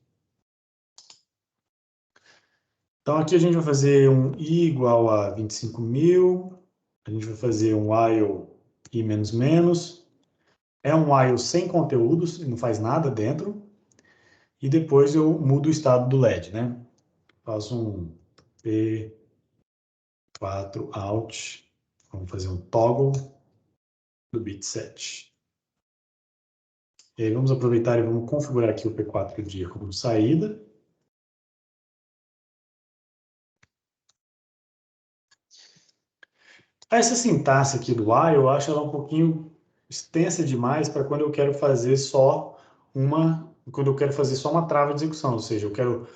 Então, aqui a gente vai fazer um i igual a 25.000. A gente vai fazer um while i menos menos. É um while sem conteúdos, não faz nada dentro. E depois eu mudo o estado do LED, né? Faço um P4 out. Vamos fazer um toggle do bit 7. E aí vamos aproveitar e vamos configurar aqui o P4 dia como saída. Essa sintaxe aqui do while, eu acho ela um pouquinho extensa demais para quando eu quero fazer só uma trava de execução, ou seja, eu quero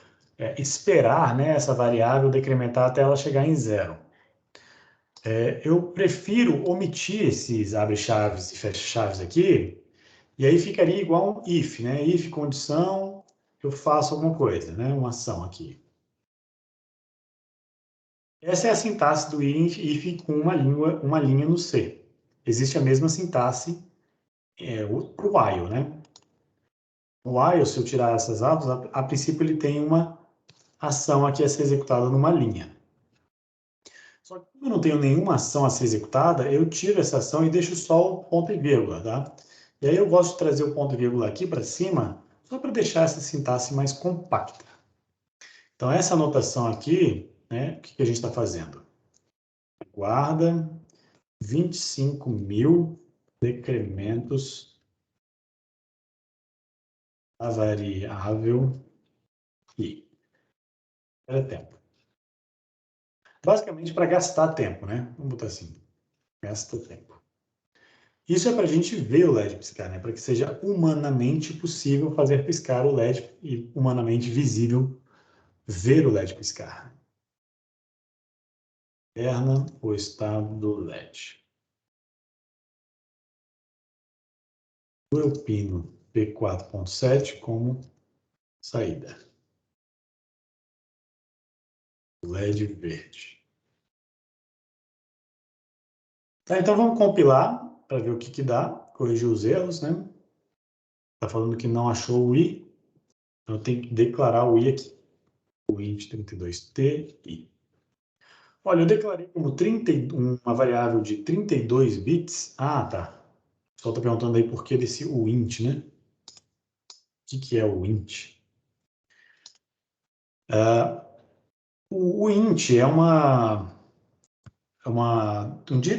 esperar, né, essa variável decrementar até ela chegar em zero. Eu prefiro omitir esses abre-chaves e fecha-chaves aqui, e aí ficaria igual um if, né? If condição, eu faço alguma coisa, né? Uma ação aqui. Essa é a sintaxe do if com uma linha no C. Existe a mesma sintaxe para o while, né? O while, se eu tirar essas abas, a princípio ele tem uma ação aqui a ser executada numa linha. Só que como eu não tenho nenhuma ação a ser executada, eu tiro essa ação e deixo só o ponto e vírgula, tá? E aí eu gosto de trazer o ponto e vírgula aqui para cima, só para deixar essa sintaxe mais compacta. Então, essa anotação aqui, né, o que a gente está fazendo? Guarda 25.000 decrementos da variável i. Era tempo. Basicamente para gastar tempo, né? Vamos botar assim, gasta tempo. Isso é para a gente ver o LED piscar, né? Para que seja humanamente possível fazer piscar o LED e humanamente visível ver o LED piscar. Interna o estado do LED. Eu pino P4.7 como saída. LED verde. Tá, então vamos compilar para ver o que dá, corrigir os erros, né? Está falando que não achou o i, então eu tenho que declarar o i aqui. O int 32ti. Olha, eu declarei como uma variável de 32 bits. Ah, tá. O pessoal está perguntando aí por que desse o int, né? O que é o int? O int é uma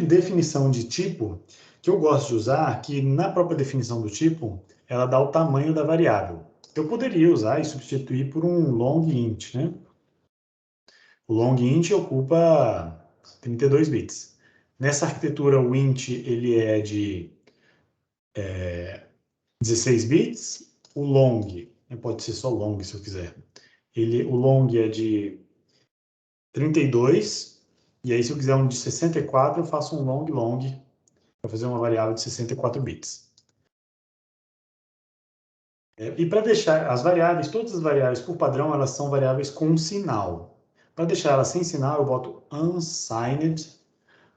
definição de tipo que eu gosto de usar, que na própria definição do tipo, ela dá o tamanho da variável. Eu poderia usar e substituir por um long int, né? O long int ocupa 32 bits. Nessa arquitetura, o int ele é de 16 bits. O long, pode ser só long se eu quiser. O long é de 32. E aí, se eu quiser um de 64, eu faço um long para fazer uma variável de 64 bits. E para deixar as variáveis, todas as variáveis por padrão, elas são variáveis com sinal. Para deixar elas sem sinal, eu boto unsigned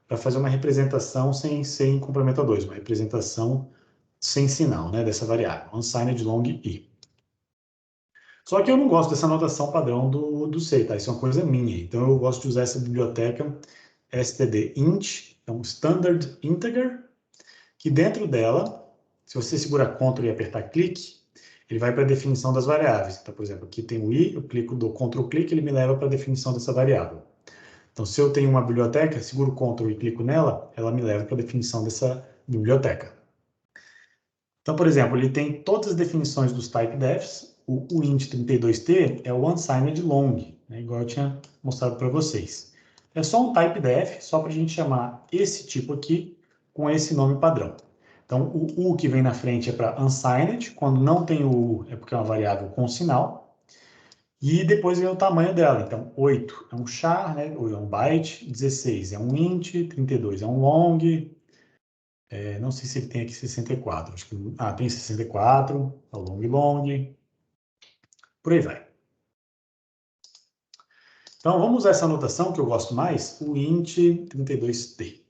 para fazer uma representação sem complemento 2, uma representação sem sinal, né, dessa variável, unsigned long i. Só que eu não gosto dessa notação padrão do C, tá? Isso é uma coisa minha. Então eu gosto de usar essa biblioteca stdint, é um standard integer, que dentro dela, se você segurar Ctrl e apertar clique, ele vai para a definição das variáveis. Então, por exemplo, aqui tem o i, eu clico, dou Ctrl clique, ele me leva para a definição dessa variável. Então, se eu tenho uma biblioteca, seguro Ctrl e clico nela, ela me leva para a definição dessa biblioteca. Então, por exemplo, ele tem todas as definições dos typedefs. O int 32t é o unsigned long, né, igual eu tinha mostrado para vocês. É só um typedef, só para a gente chamar esse tipo aqui com esse nome padrão. Então, o U que vem na frente é para unsigned, quando não tem o U é porque é uma variável com sinal. E depois vem o tamanho dela. Então, 8 é um char, né, ou é um byte, 16 é um int, 32 é um long, não sei se ele tem aqui 64. Acho que, tem 64, é o long, por aí vai. Então, vamos usar essa anotação que eu gosto mais, o int 32t.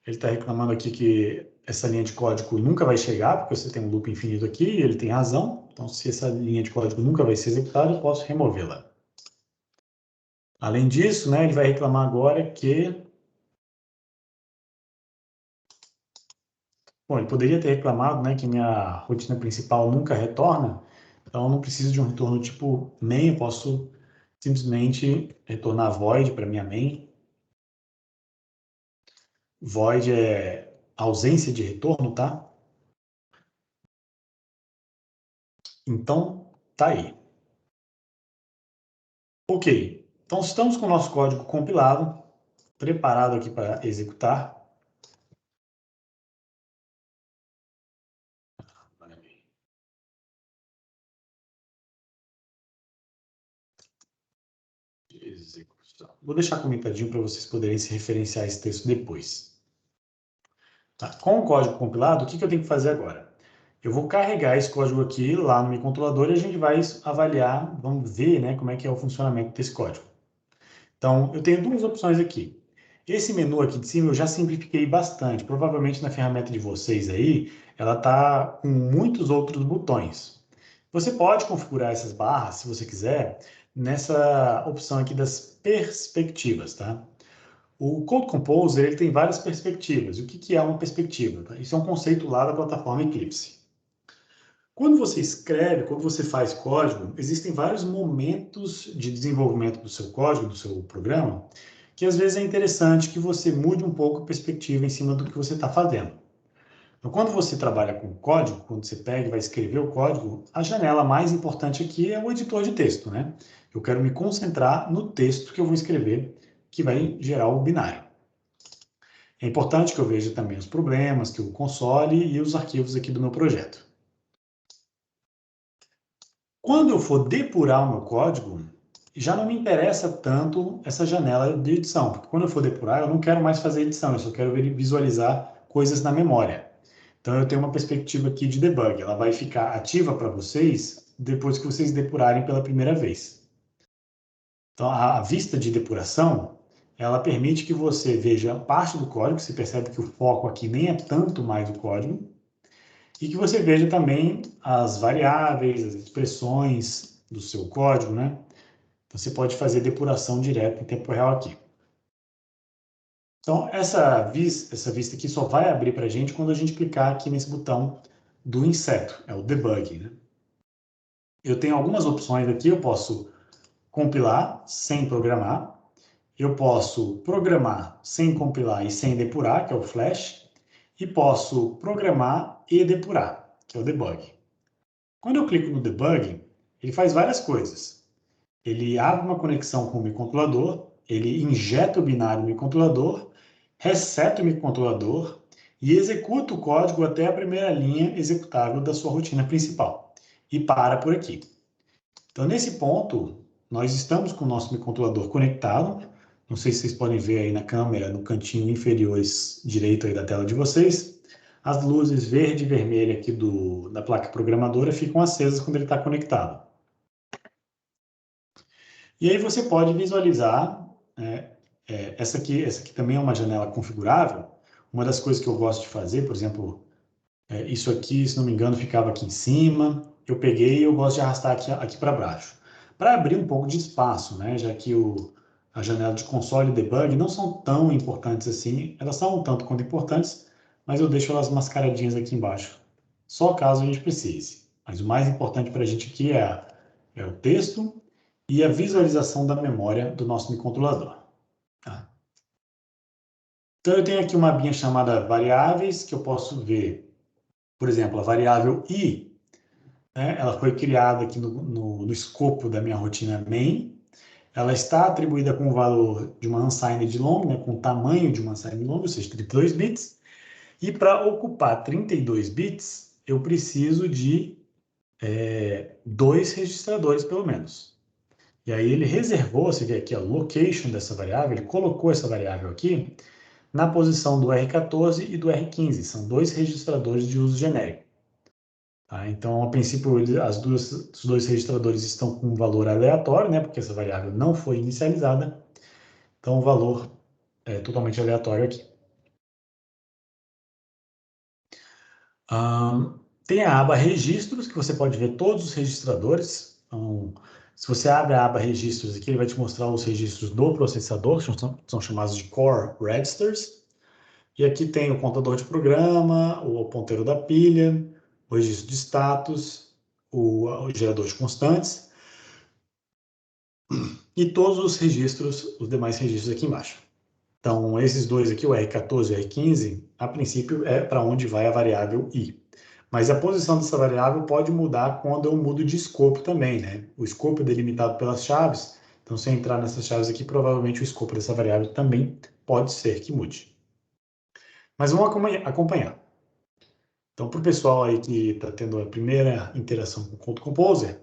Ele está reclamando aqui que essa linha de código nunca vai chegar, porque você tem um loop infinito aqui, e ele tem razão. Então, se essa linha de código nunca vai ser executada, eu posso removê-la. Além disso, né, ele vai reclamar agora que... Bom, ele poderia ter reclamado, né, que minha rotina principal nunca retorna, então eu não preciso de um retorno tipo main, eu posso simplesmente retornar void para minha main. Void é ausência de retorno, tá? Então, tá aí. Ok, então estamos com o nosso código compilado, preparado aqui para executar. Execução. Vou deixar comentadinho para vocês poderem se referenciar a esse texto depois. Tá? Com o código compilado, o que eu tenho que fazer agora? Eu vou carregar esse código aqui lá no meu controlador e a gente vai avaliar, vamos ver, né, como é que é o funcionamento desse código. Então, eu tenho duas opções aqui. Esse menu aqui de cima eu já simplifiquei bastante. Provavelmente na ferramenta de vocês aí, ela está com muitos outros botões. Você pode configurar essas barras, se você quiser, nessa opção aqui das perspectivas, tá? O Code Composer ele tem várias perspectivas. O que é uma perspectiva? Tá? Isso é um conceito lá da plataforma Eclipse. Quando você escreve, quando você faz código, existem vários momentos de desenvolvimento do seu código, do seu programa, que às vezes é interessante que você mude um pouco a perspectiva em cima do que você está fazendo. Então, quando você trabalha com código, quando você pega e vai escrever o código, a janela mais importante aqui é o editor de texto, né? Eu quero me concentrar no texto que eu vou escrever, que vai gerar o binário. É importante que eu veja também os problemas, que eu console e os arquivos aqui do meu projeto. Quando eu for depurar o meu código, já não me interessa tanto essa janela de edição, porque quando eu for depurar, eu não quero mais fazer edição, eu só quero visualizar coisas na memória. Então, eu tenho uma perspectiva aqui de debug, ela vai ficar ativa para vocês depois que vocês depurarem pela primeira vez. Então, a vista de depuração, ela permite que você veja parte do código, você percebe que o foco aqui nem é tanto mais o código, e que você veja também as variáveis, as expressões do seu código, né? Então, você pode fazer depuração direta em tempo real aqui. Então, essa vista aqui só vai abrir para a gente quando a gente clicar aqui nesse botão do inseto, é o debug, né? Eu tenho algumas opções aqui, eu posso compilar sem programar, eu posso programar sem compilar e sem depurar, que é o flash, e posso programar e depurar, que é o debug. Quando eu clico no debug, ele faz várias coisas. Ele abre uma conexão com o microcontrolador, ele injeta o binário no microcontrolador, reseta o microcontrolador e executa o código até a primeira linha executável da sua rotina principal. E para por aqui. Então, nesse ponto, nós estamos com o nosso microcontrolador conectado. Não sei se vocês podem ver aí na câmera, no cantinho inferior direito aí da tela de vocês. As luzes verde e vermelha aqui da placa programadora ficam acesas quando ele está conectado. E aí você pode visualizar, essa aqui também é uma janela configurável. Uma das coisas que eu gosto de fazer, por exemplo, isso aqui, se não me engano, ficava aqui em cima. Eu peguei e eu gosto de arrastar aqui para baixo. Para abrir um pouco de espaço, né? Já que a janela de console e debug não são tão importantes assim. Elas são um tanto quanto importantes, mas eu deixo elas mascaradinhas aqui embaixo, só caso a gente precise. Mas o mais importante para a gente aqui é o texto e a visualização da memória do nosso microcontrolador. Tá? Então, eu tenho aqui uma abinha chamada variáveis, que eu posso ver, por exemplo, a variável i, né, ela foi criada aqui no escopo da minha rotina main. Ela está atribuída com o valor de uma unsigned long, né, com o tamanho de uma unsigned long, ou seja, 32 bits. E para ocupar 32 bits, eu preciso de 2 registradores, pelo menos. E aí ele reservou, você vê aqui a location dessa variável, ele colocou essa variável aqui na posição do R14 e do R15. São 2 registradores de uso genérico. Tá? Então, a princípio, os dois registradores estão com um valor aleatório, né? Porque essa variável não foi inicializada. Então, o valor é totalmente aleatório aqui. Tem a aba registros, que você pode ver todos os registradores. Então, se você abre a aba registros aqui, ele vai te mostrar os registros do processador, que são chamados de core registers. E aqui tem o contador de programa, o ponteiro da pilha, o registro de status, o gerador de constantes e todos os registros, os demais registros aqui embaixo. Então, esses dois aqui, o R14 e o R15, a princípio é para onde vai a variável i. Mas a posição dessa variável pode mudar quando eu mudo de escopo também, né? O escopo é delimitado pelas chaves, então se eu entrar nessas chaves aqui, provavelmente o escopo dessa variável também pode ser que mude. Mas vamos acompanhar. Então, para o pessoal aí que está tendo a primeira interação com o Code Composer,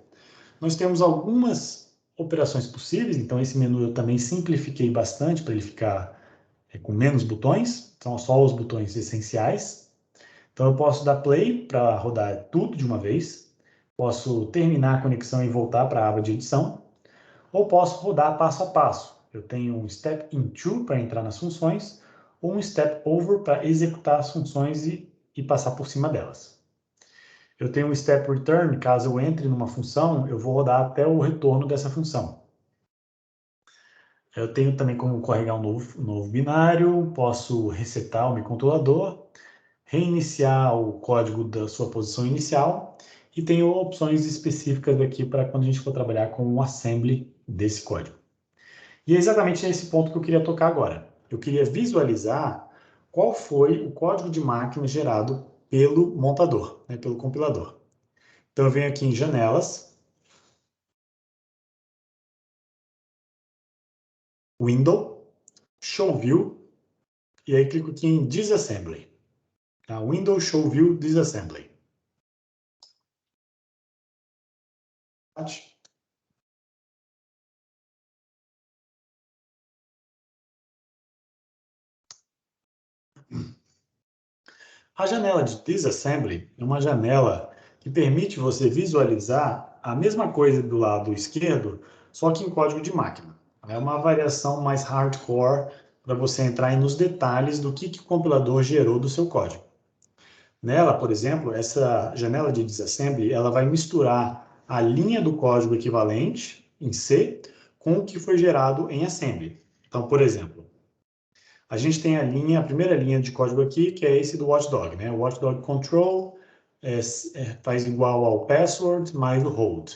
nós temos algumas operações possíveis. Então, esse menu eu também simplifiquei bastante para ele ficar com menos botões. São só os botões essenciais. Então, eu posso dar play para rodar tudo de uma vez. Posso terminar a conexão e voltar para a aba de edição. Ou posso rodar passo a passo. Eu tenho um Step Into para entrar nas funções, ou um Step Over para executar as funções e passar por cima delas. Eu tenho um Step Return, caso eu entre numa função, eu vou rodar até o retorno dessa função. Eu tenho também como carregar um novo binário, posso resetar o microcontrolador, reiniciar o código da sua posição inicial e tenho opções específicas aqui para quando a gente for trabalhar com o assembly desse código. E é exatamente nesse ponto que eu queria tocar agora. Eu queria visualizar qual foi o código de máquina gerado pelo montador, né, pelo compilador. Então, eu venho aqui em Janelas, Window, Show View, e aí clico aqui em Disassembly. Tá? Window, Show View, Disassembly. A janela de Disassembly é uma janela que permite você visualizar a mesma coisa do lado esquerdo, só que em código de máquina. É uma variação mais hardcore para você entrar aí nos detalhes do que o compilador gerou do seu código. Nela, por exemplo, essa janela de disassembly, ela vai misturar a linha do código equivalente em C com o que foi gerado em assembly. Então, por exemplo, a gente tem a primeira linha de código aqui, que é esse do watchdog, né? O watchdog control faz igual ao password mais o hold.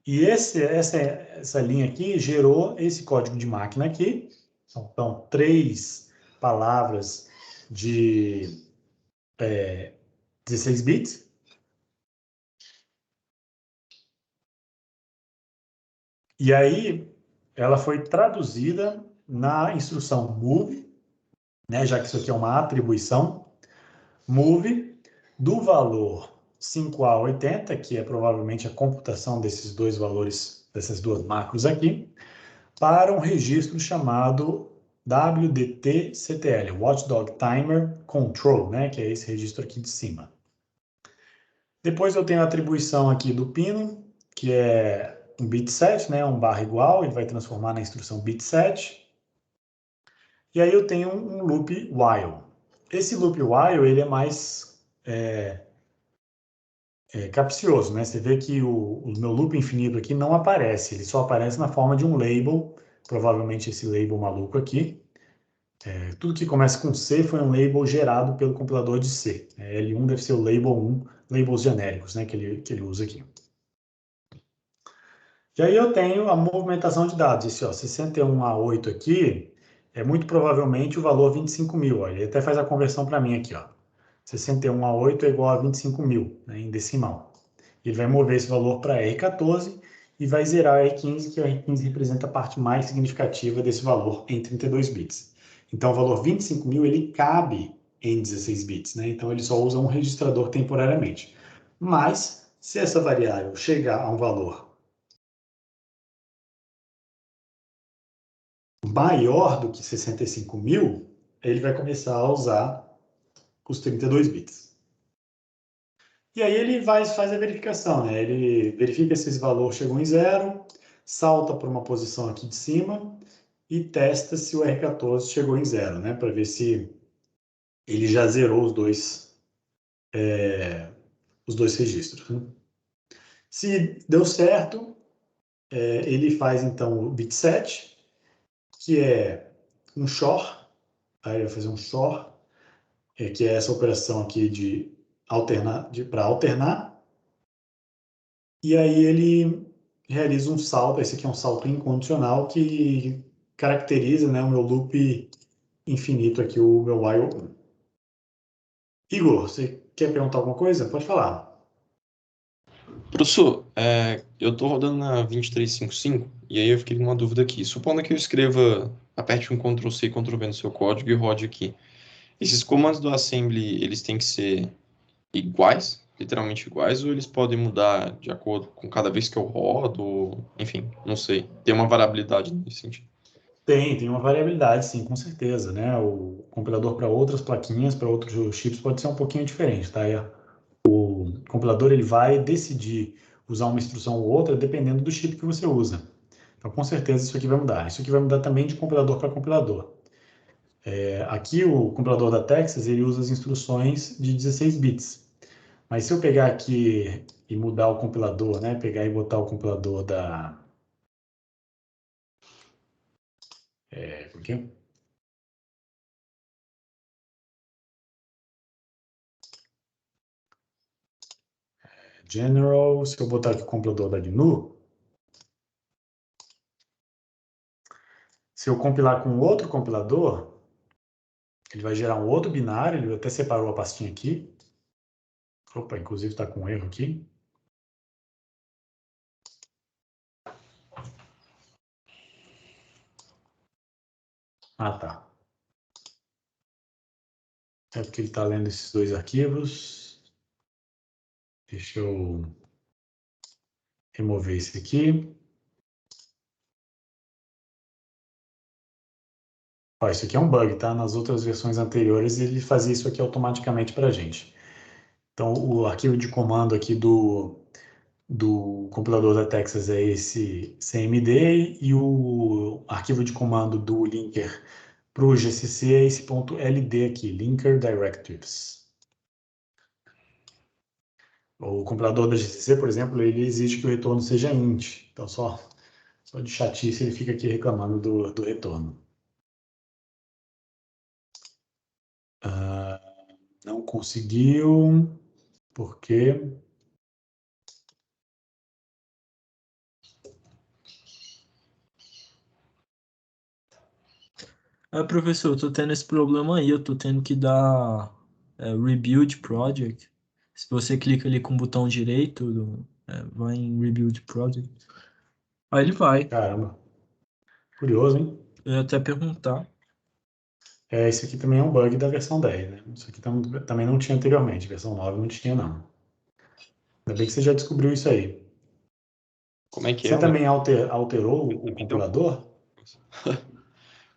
E essa linha aqui gerou esse código de máquina aqui. Então, 3 palavras de 16 bits. E aí, ela foi traduzida na instrução move, né, já que isso aqui é uma atribuição, move do valor 5A a 80, que é provavelmente a computação desses dois valores, dessas duas macros aqui, para um registro chamado WDT-CTL, Watchdog Timer Control, né, que é esse registro aqui de cima. Depois eu tenho a atribuição aqui do pino, que é um bit set, né, um barra igual, ele vai transformar na instrução bit set. E aí eu tenho um loop while. Esse loop while ele é mais capcioso, né? Você vê que o meu loop infinito aqui não aparece, ele só aparece na forma de um label, provavelmente esse label maluco aqui. Tudo que começa com C foi um label gerado pelo compilador de C. L1 deve ser o label 1, labels genéricos, né, que ele usa aqui. E aí eu tenho a movimentação de dados, esse ó, 61 a 8 aqui, é muito provavelmente o valor 25.000, ó, ele até faz a conversão para mim aqui, ó. 61 a 8 é igual a 25.000, né, em decimal. Ele vai mover esse valor para R14 e vai zerar a R15, que a R15 representa a parte mais significativa desse valor em 32 bits. Então o valor 25.000 ele cabe em 16 bits, né? Então ele só usa um registrador temporariamente. Mas se essa variável chegar a um valor maior do que 65.000, ele vai começar a usar os 32 bits. E aí ele faz a verificação, né? Ele verifica se esse valor chegou em zero, salta para uma posição aqui de cima e testa se o R14 chegou em zero, né? Para ver se ele já zerou os dois registros, né? Se deu certo, ele faz então o bit set, que é um XOR, aí ele vai fazer um XOR, que é essa operação aqui de alternar, para alternar, e aí ele realiza um salto, esse aqui é um salto incondicional que caracteriza, né, o meu loop infinito aqui, o meu while. Igor, você quer perguntar alguma coisa? Pode falar. Professor, eu estou rodando na 2355 e aí eu fiquei com uma dúvida aqui. Supondo que eu escreva, aperte um Ctrl+C e Ctrl+V no seu código e rode aqui. Esses comandos do assembly, eles têm que ser iguais, literalmente iguais, ou eles podem mudar de acordo com cada vez que eu rodo? Enfim, não sei. Tem uma variabilidade nesse sentido. Tem uma variabilidade, sim, com certeza, né? O compilador para outras plaquinhas, para outros chips, pode ser um pouquinho diferente, tá? O compilador ele vai decidir usar uma instrução ou outra dependendo do chip que você usa. Então, com certeza, isso aqui vai mudar. Isso aqui vai mudar também de compilador para compilador. Aqui, o compilador da Texas, ele usa as instruções de 16 bits. Mas se eu pegar aqui e mudar o compilador, né? Pegar e botar o compilador da... como que é? General, se eu botar aqui o compilador da GNU, se eu compilar com outro compilador, ele vai gerar um outro binário, ele até separou a pastinha aqui. Opa, inclusive está com um erro aqui. Ah, tá. É porque ele está lendo esses dois arquivos. Deixa eu remover esse aqui. Ó, isso aqui é um bug, tá? Nas outras versões anteriores ele fazia isso aqui automaticamente para a gente. Então, o arquivo de comando aqui do do compilador da Texas é esse CMD e o arquivo de comando do linker para o GCC é esse .ld aqui, Linker Directives. O compilador da GCC, por exemplo, ele exige que o retorno seja int. Então, só de chatice, ele fica aqui reclamando do retorno. Não conseguiu, por quê? Professor, eu tô tendo esse problema aí, eu tô tendo que dar Rebuild Project. Se você clica ali com o botão direito, vai em Rebuild Project. Aí ele vai. Caramba. Curioso, hein? Eu ia até perguntar. Esse aqui também é um bug da versão 10, né? Isso aqui também não tinha anteriormente, versão 9 não tinha, não. Ainda bem que você já descobriu isso aí. Como é que Você é? também alterou o Então, compilador?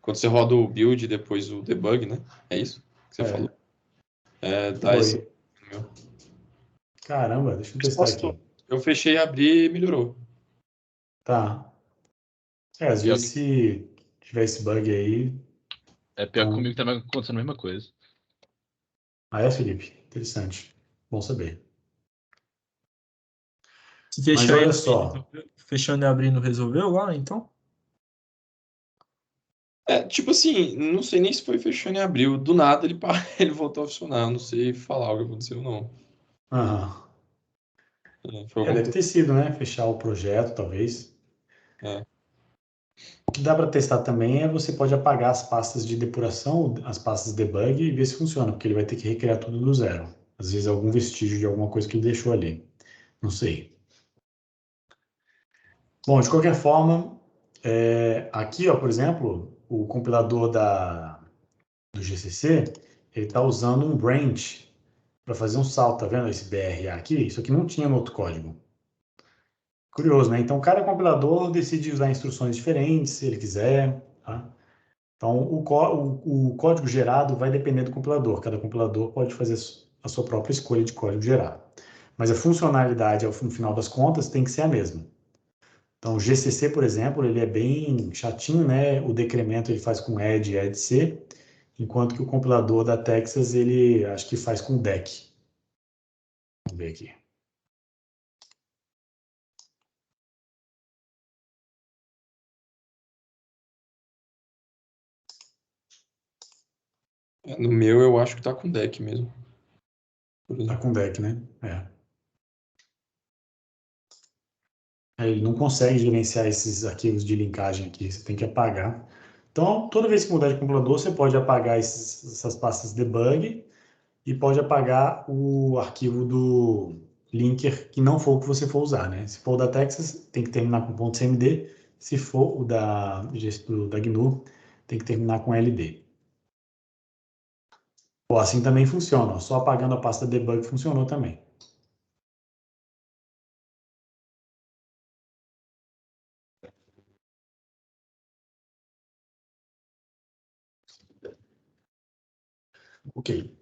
quando você roda o build e depois o debug, né? É isso que você falou? Dá essa... Foi. Caramba, deixa eu testar Posso- aqui. Eu fechei, abri e melhorou. Tá. Às Pior vezes se tiver esse bug aí... É pior que comigo também acontecendo a mesma coisa. Felipe? Interessante. Bom saber. Se Mas fechar olha só. fechando e abrindo resolveu lá, então? Tipo assim, não sei nem se foi fechando em abril. Do nada ele voltou a funcionar. Não sei falar o que aconteceu, não. Aham. Foi alguma Deve coisa. ter sido, né? Fechar o projeto, talvez. É. O que dá para testar também é você pode apagar as pastas de depuração, as pastas debug e ver se funciona, porque ele vai ter que recriar tudo do zero. Às vezes algum vestígio de alguma coisa que ele deixou ali. Não sei. Bom, de qualquer forma, aqui, ó, por exemplo, o compilador do GCC, ele está usando um branch para fazer um salto, tá vendo esse BRA aqui? Isso aqui não tinha no outro código. Curioso, né? Então, cada compilador decide usar instruções diferentes, se ele quiser, tá? Então, o código gerado vai depender do compilador. Cada compilador pode fazer a sua própria escolha de código gerado. Mas a funcionalidade, no final das contas, tem que ser a mesma. Então, o GCC, por exemplo, ele é bem chatinho, né? O decremento ele faz com add e addc, enquanto que o compilador da Texas, ele acho que faz com deck. Vamos ver aqui. No meu, eu acho que tá com deck mesmo. Tá com deck, né? Ele não consegue gerenciar esses arquivos de linkagem aqui, você tem que apagar. Então, toda vez que mudar de compilador, você pode apagar essas pastas debug e pode apagar o arquivo do linker que não for o que você for usar, né? Se for o da Texas, tem que terminar com .cmd. Se for o da GNU, tem que terminar com LD. Pô, assim também funciona, ó. Só apagando a pasta debug funcionou também. Ok.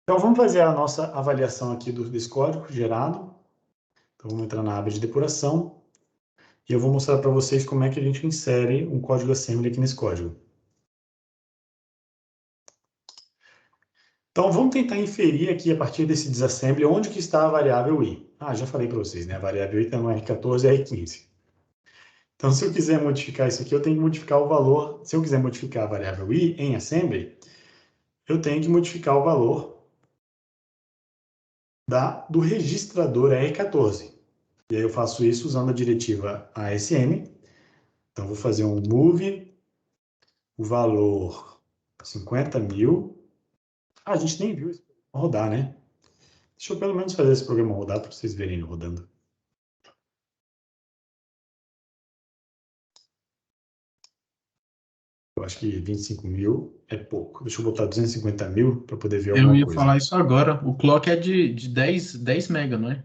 Então, vamos fazer a nossa avaliação aqui desse código gerado. Então, vamos entrar na aba de depuração. E eu vou mostrar para vocês como é que a gente insere um código assembly aqui nesse código. Então, vamos tentar inferir aqui, a partir desse disassembly, onde que está a variável i. Já falei para vocês, né? A variável i está no R14 e R15. Então, se eu quiser modificar isso aqui, eu tenho que modificar o valor. Se eu quiser modificar a variável i em assembly, eu tenho que modificar o valor do registrador R14. E aí eu faço isso usando a diretiva ASM. Então, vou fazer um move, o valor 50.000. A gente nem viu isso rodar, né? Deixa eu pelo menos fazer esse programa rodar para vocês verem ele rodando. Eu acho que 25.000 é pouco. Deixa eu botar 250.000 para poder ver Eu alguma ia coisa. falar isso agora. O clock é de 10 mega, não é?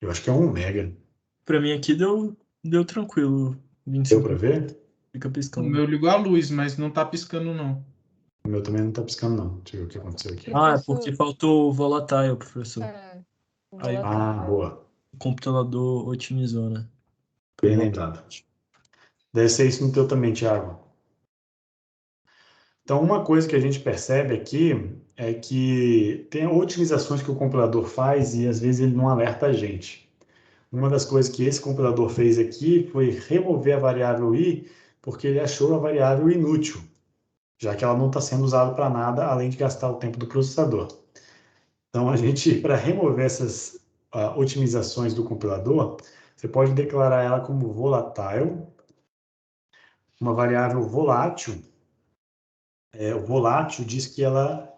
Eu acho que é 1 mega. Pra mim aqui deu tranquilo. Deu 25 para ver? fica O piscando. meu ligou a luz, mas não tá piscando, não. O meu também não está piscando, não. Deixa eu ver o que aconteceu aqui. É porque faltou o volatile, professor. É, Aí, Boa. compilador otimizou, né? Bem lembrado. Deve ser isso no teu também, Thiago. Então, uma coisa que a gente percebe aqui é que tem otimizações que o compilador faz e às vezes ele não alerta a gente. Uma das coisas que esse compilador fez aqui foi remover a variável i, porque ele achou a variável inútil, já que ela não está sendo usada para nada, além de gastar o tempo do processador. Então, a gente, para remover essas otimizações do compilador, você pode declarar ela como volatile, uma variável volátil. O volátil diz que ela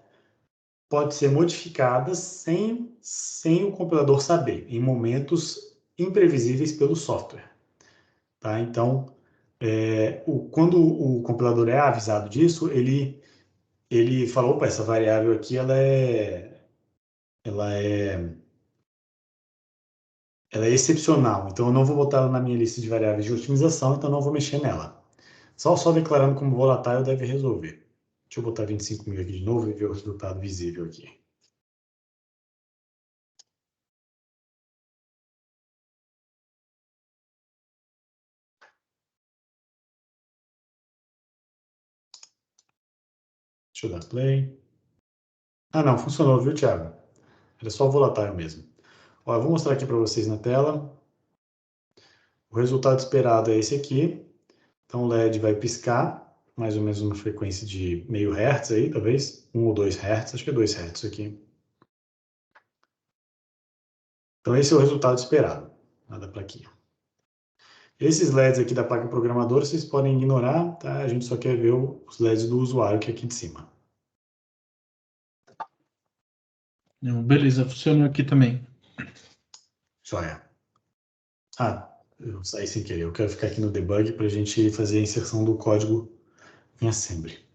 pode ser modificada sem o compilador saber, em momentos imprevisíveis pelo software. Tá? Então, quando o compilador é avisado disso, ele falou, opa, essa variável aqui ela é excepcional, então eu não vou botar ela na minha lista de variáveis de otimização, então não vou mexer nela. Só declarando como volatile deve resolver. Deixa eu botar 25.000 aqui de novo e ver o resultado visível aqui. Deixa eu dar play. Ah, não, funcionou, viu, Thiago? Era só volatile mesmo. Ó, eu vou mostrar aqui para vocês na tela. O resultado esperado é esse aqui. Então, o LED vai piscar, mais ou menos uma frequência de meio hertz aí, talvez. 1 ou 2 hertz, acho que é 2 hertz aqui. Então, esse é o resultado esperado da plaquinha. Esses LEDs aqui da placa programadora, vocês podem ignorar, tá? A gente só quer ver os LEDs do usuário que é aqui de cima. Beleza, funcionou aqui também. Joia. Ah, eu saí sem querer. Eu quero ficar aqui no debug para a gente fazer a inserção do código em assembly.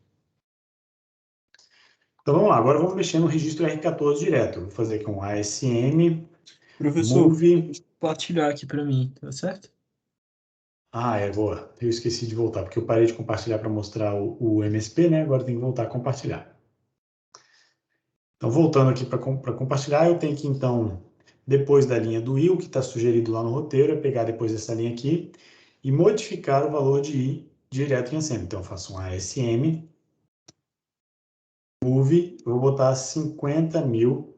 Então vamos lá, agora vamos mexer no registro R14 direto. Vou fazer aqui um ASM, Professor, move. compartilhar aqui para mim, tá certo? Ah, boa. Eu esqueci de voltar, porque eu parei de compartilhar para mostrar o MSP, né? Agora tem que voltar a compartilhar. Então, voltando aqui para compartilhar, eu tenho que, então, depois da linha do i, o que está sugerido lá no roteiro, é pegar depois dessa linha aqui e modificar o valor de i direto em assembly. Então, eu faço um ASM, move, eu vou botar 50.000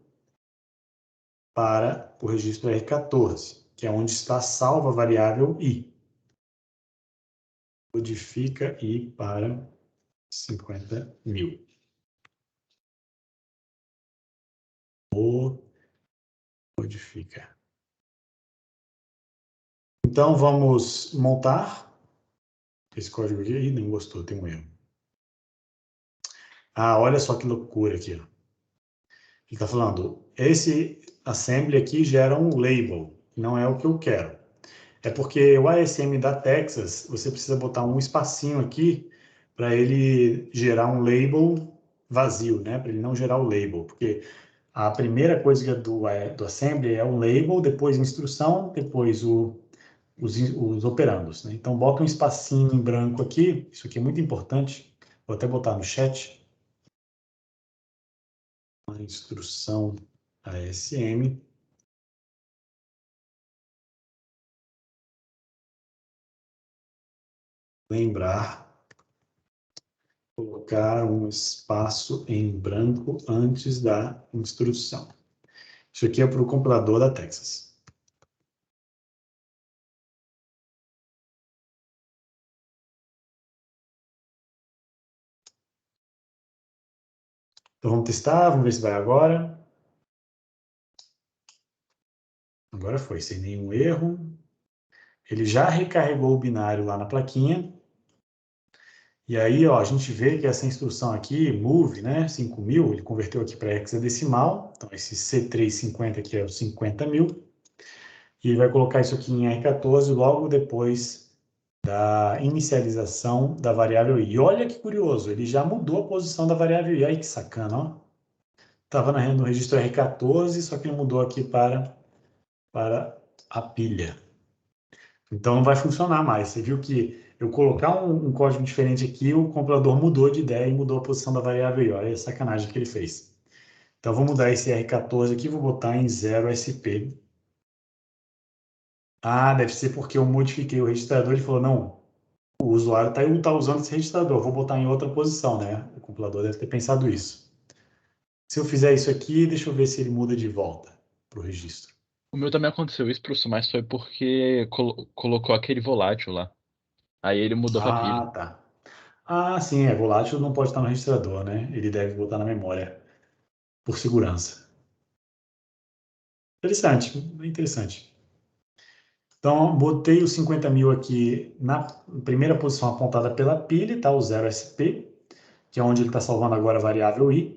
para o registro R14, que é onde está salva a variável i. Modifica i para 50.000. Modifica. Então, vamos montar esse código aqui. Ih, não gostou, tem um erro. Ah, olha só que loucura aqui. Ó. Ele está falando, esse assembly aqui gera um label, não é o que eu quero. É porque o ASM da Texas, você precisa botar um espacinho aqui para ele gerar um label vazio, né? Para ele não gerar o label, porque a primeira coisa do assembly é o label, depois instrução, depois os operandos, né? Então, bota um espacinho em branco aqui, isso aqui é muito importante, vou até botar no chat. A instrução ASM. Lembrar, colocar um espaço em branco antes da instrução. Isso aqui é para o compilador da Texas. Então vamos testar, vamos ver se vai agora. Agora foi, sem nenhum erro. Ele já recarregou o binário lá na plaquinha. E aí, ó, a gente vê que essa instrução aqui, move, né, 5.000, ele converteu aqui para hexadecimal. Então, esse C350 aqui é o 50.000. E ele vai colocar isso aqui em R14 logo depois da inicialização da variável i. E olha que curioso, ele já mudou a posição da variável i. Olha que sacana, ó. Estava no registro R14, só que ele mudou aqui para a pilha. Então não vai funcionar mais. Você viu que eu colocar um código diferente aqui, o compilador mudou de ideia e mudou a posição da variável i. Olha a sacanagem que ele fez. Então vou mudar esse R14 aqui, vou botar em 0SP. Ah, deve ser porque eu modifiquei o registrador e falou, não, o usuário tá usando esse registrador, vou botar em outra posição, né? O compilador deve ter pensado isso. Se eu fizer isso aqui, deixa eu ver se ele muda de volta para o registro. O meu também aconteceu isso, professor, mas foi porque colocou aquele volátil lá. Aí ele mudou pra pilha. Ah, tá. Ah, sim, volátil não pode estar no registrador, né? Ele deve botar na memória, por segurança. Interessante, bem interessante. Então, botei os 50.000 aqui na primeira posição apontada pela pilha, tá? O 0SP, que é onde ele está salvando agora a variável i.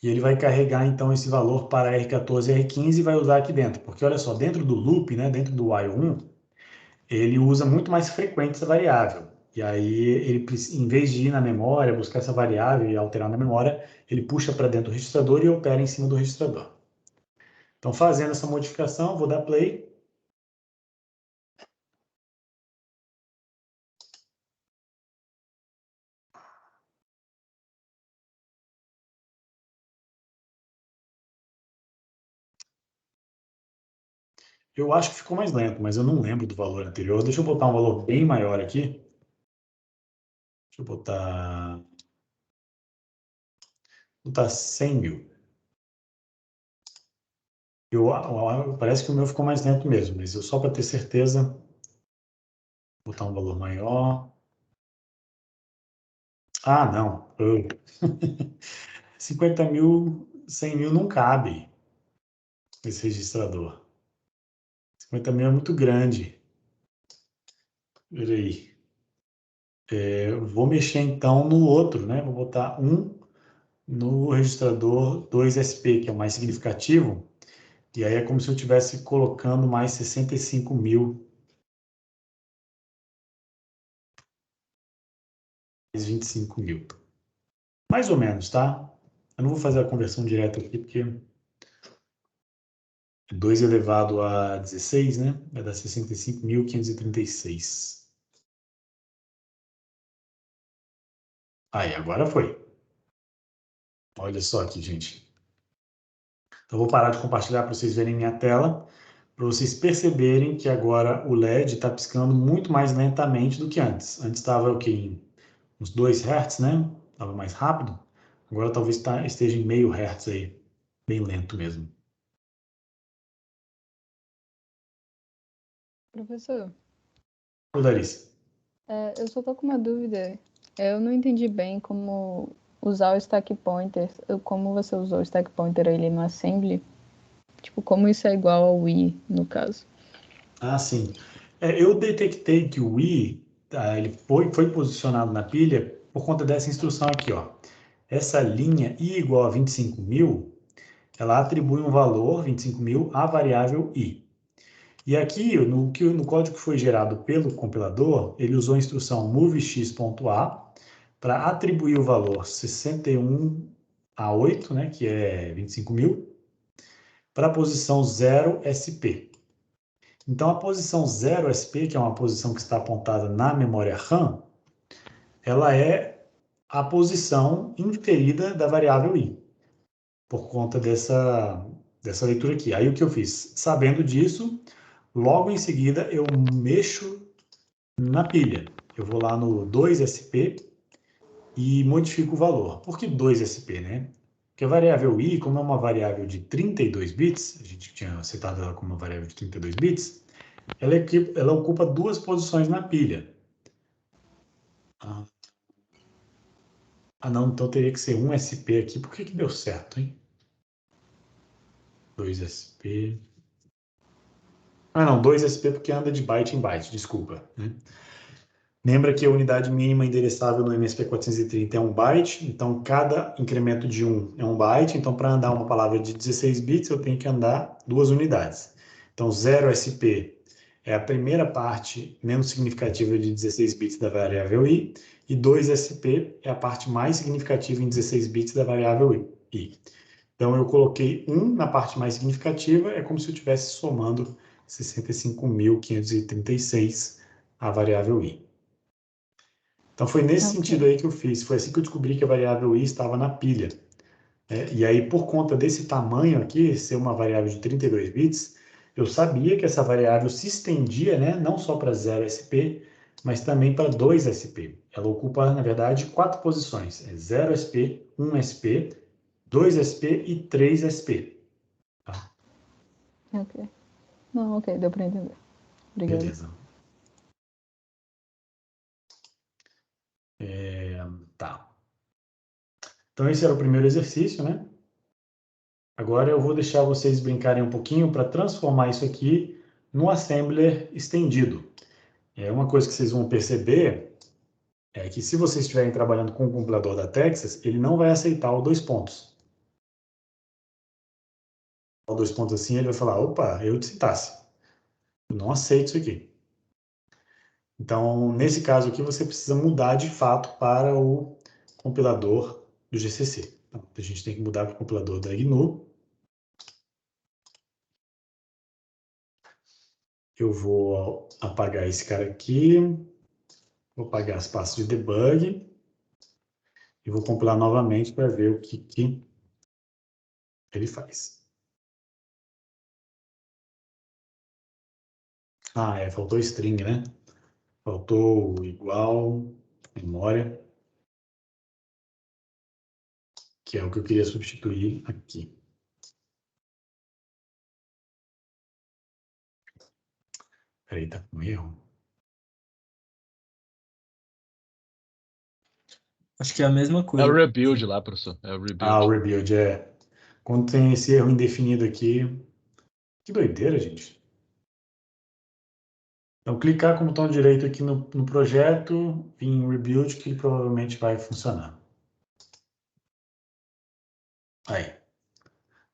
E ele vai carregar, então, esse valor para R14 e R15 e vai usar aqui dentro. Porque, olha só, dentro do loop, né, dentro do while 1, ele usa muito mais frequente essa variável. E aí, ele, em vez de ir na memória, buscar essa variável e alterar na memória, ele puxa para dentro do registrador e opera em cima do registrador. Então, fazendo essa modificação, vou dar play. Eu acho que ficou mais lento, mas eu não lembro do valor anterior. Deixa eu botar um valor bem maior aqui. Deixa eu botar 100.000. Parece que o meu ficou mais lento mesmo, mas eu só para ter certeza, vou botar um valor maior. Ah, não. 50.000, 100.000 não cabe nesse registrador. 50.000 é muito grande. Peraí. Eu vou mexer então no outro, né? Vou botar um no registrador 2SP, que é o mais significativo. E aí é como se eu estivesse colocando mais 65.000, mais 25.000. Mais ou menos, tá? Eu não vou fazer a conversão direta aqui, porque 2 elevado a 16, né? Vai dar 65.536. Aí, agora foi. Olha só aqui, gente. Então, eu vou parar de compartilhar para vocês verem minha tela, para vocês perceberem que agora o LED está piscando muito mais lentamente do que antes. Antes estava o quê? Em uns 2 Hz, né? Estava mais rápido. Agora talvez esteja em meio Hz aí. Bem lento mesmo. Professor, Ô, Larissa. eu só tô com uma dúvida. Eu não entendi bem como usar o stack pointer, como você usou o stack pointer ali no assembly. Tipo, como isso é igual ao Wii, no caso. Ah, sim. Eu detectei que o i, tá, ele foi posicionado na pilha por conta dessa instrução aqui, ó. Essa linha i igual a 25.000, ela atribui um valor, 25.000, à variável i. E aqui, no código que foi gerado pelo compilador, ele usou a instrução movex.a para atribuir o valor 61 a 8, né, que é 25.000, para a posição 0SP. Então, a posição 0SP, que é uma posição que está apontada na memória RAM, ela é a posição inferida da variável i, por conta dessa leitura aqui. Aí, o que eu fiz? Sabendo disso, logo em seguida, eu mexo na pilha. Eu vou lá no 2SP e modifico o valor. Por que 2SP, né? Porque a variável i, como é uma variável de 32 bits, a gente tinha citado ela como uma variável de 32 bits, ela ocupa 2 posições na pilha. Não, então teria que ser 1SP aqui. Por que deu certo, hein? 2SP. Não, 2SP porque anda de byte em byte, desculpa, né? Lembra que a unidade mínima endereçável no MSP430 é 1 byte, então cada incremento de 1 é 1 byte, então para andar uma palavra de 16 bits eu tenho que andar 2 unidades. Então 0SP é a primeira parte menos significativa de 16 bits da variável i, e 2SP é a parte mais significativa em 16 bits da variável i. Então eu coloquei 1 na parte mais significativa, é como se eu estivesse somando 65.536 a variável i. Então, foi nesse sentido aí que eu fiz. Foi assim que eu descobri que a variável i estava na pilha. E aí, por conta desse tamanho aqui, ser uma variável de 32 bits, eu sabia que essa variável se estendia, né, não só para 0SP, mas também para 2SP. Ela ocupa, na verdade, 4 posições. É 0SP, 1SP, 2SP e 3SP. Tá? Ok. Não, ok, deu pra entender. Obrigada. Beleza. Tá. Então, esse era o primeiro exercício, né? Agora eu vou deixar vocês brincarem um pouquinho para transformar isso aqui no assembler estendido. Uma coisa que vocês vão perceber é que se vocês estiverem trabalhando com o compilador da Texas, ele não vai aceitar o 2 pontos. O 2 pontos assim, ele vai falar, opa, eu de sintaxe. Eu não aceito isso aqui. Então, nesse caso aqui, você precisa mudar de fato para o compilador do GCC. Então, a gente tem que mudar para o compilador da GNU. Eu vou apagar esse cara aqui. Vou apagar as pastas de debug. E vou compilar novamente para ver o que ele faz. Faltou string, né? Faltou igual, memória, que é o que eu queria substituir aqui. Peraí, tá com erro? Acho que é a mesma É coisa. o rebuild lá, professor. É o O rebuild. rebuild é... Quando tem esse erro indefinido aqui... Que doideira, gente. Então, clicar com o botão direito aqui no projeto, vir em rebuild, que ele provavelmente vai funcionar. Aí.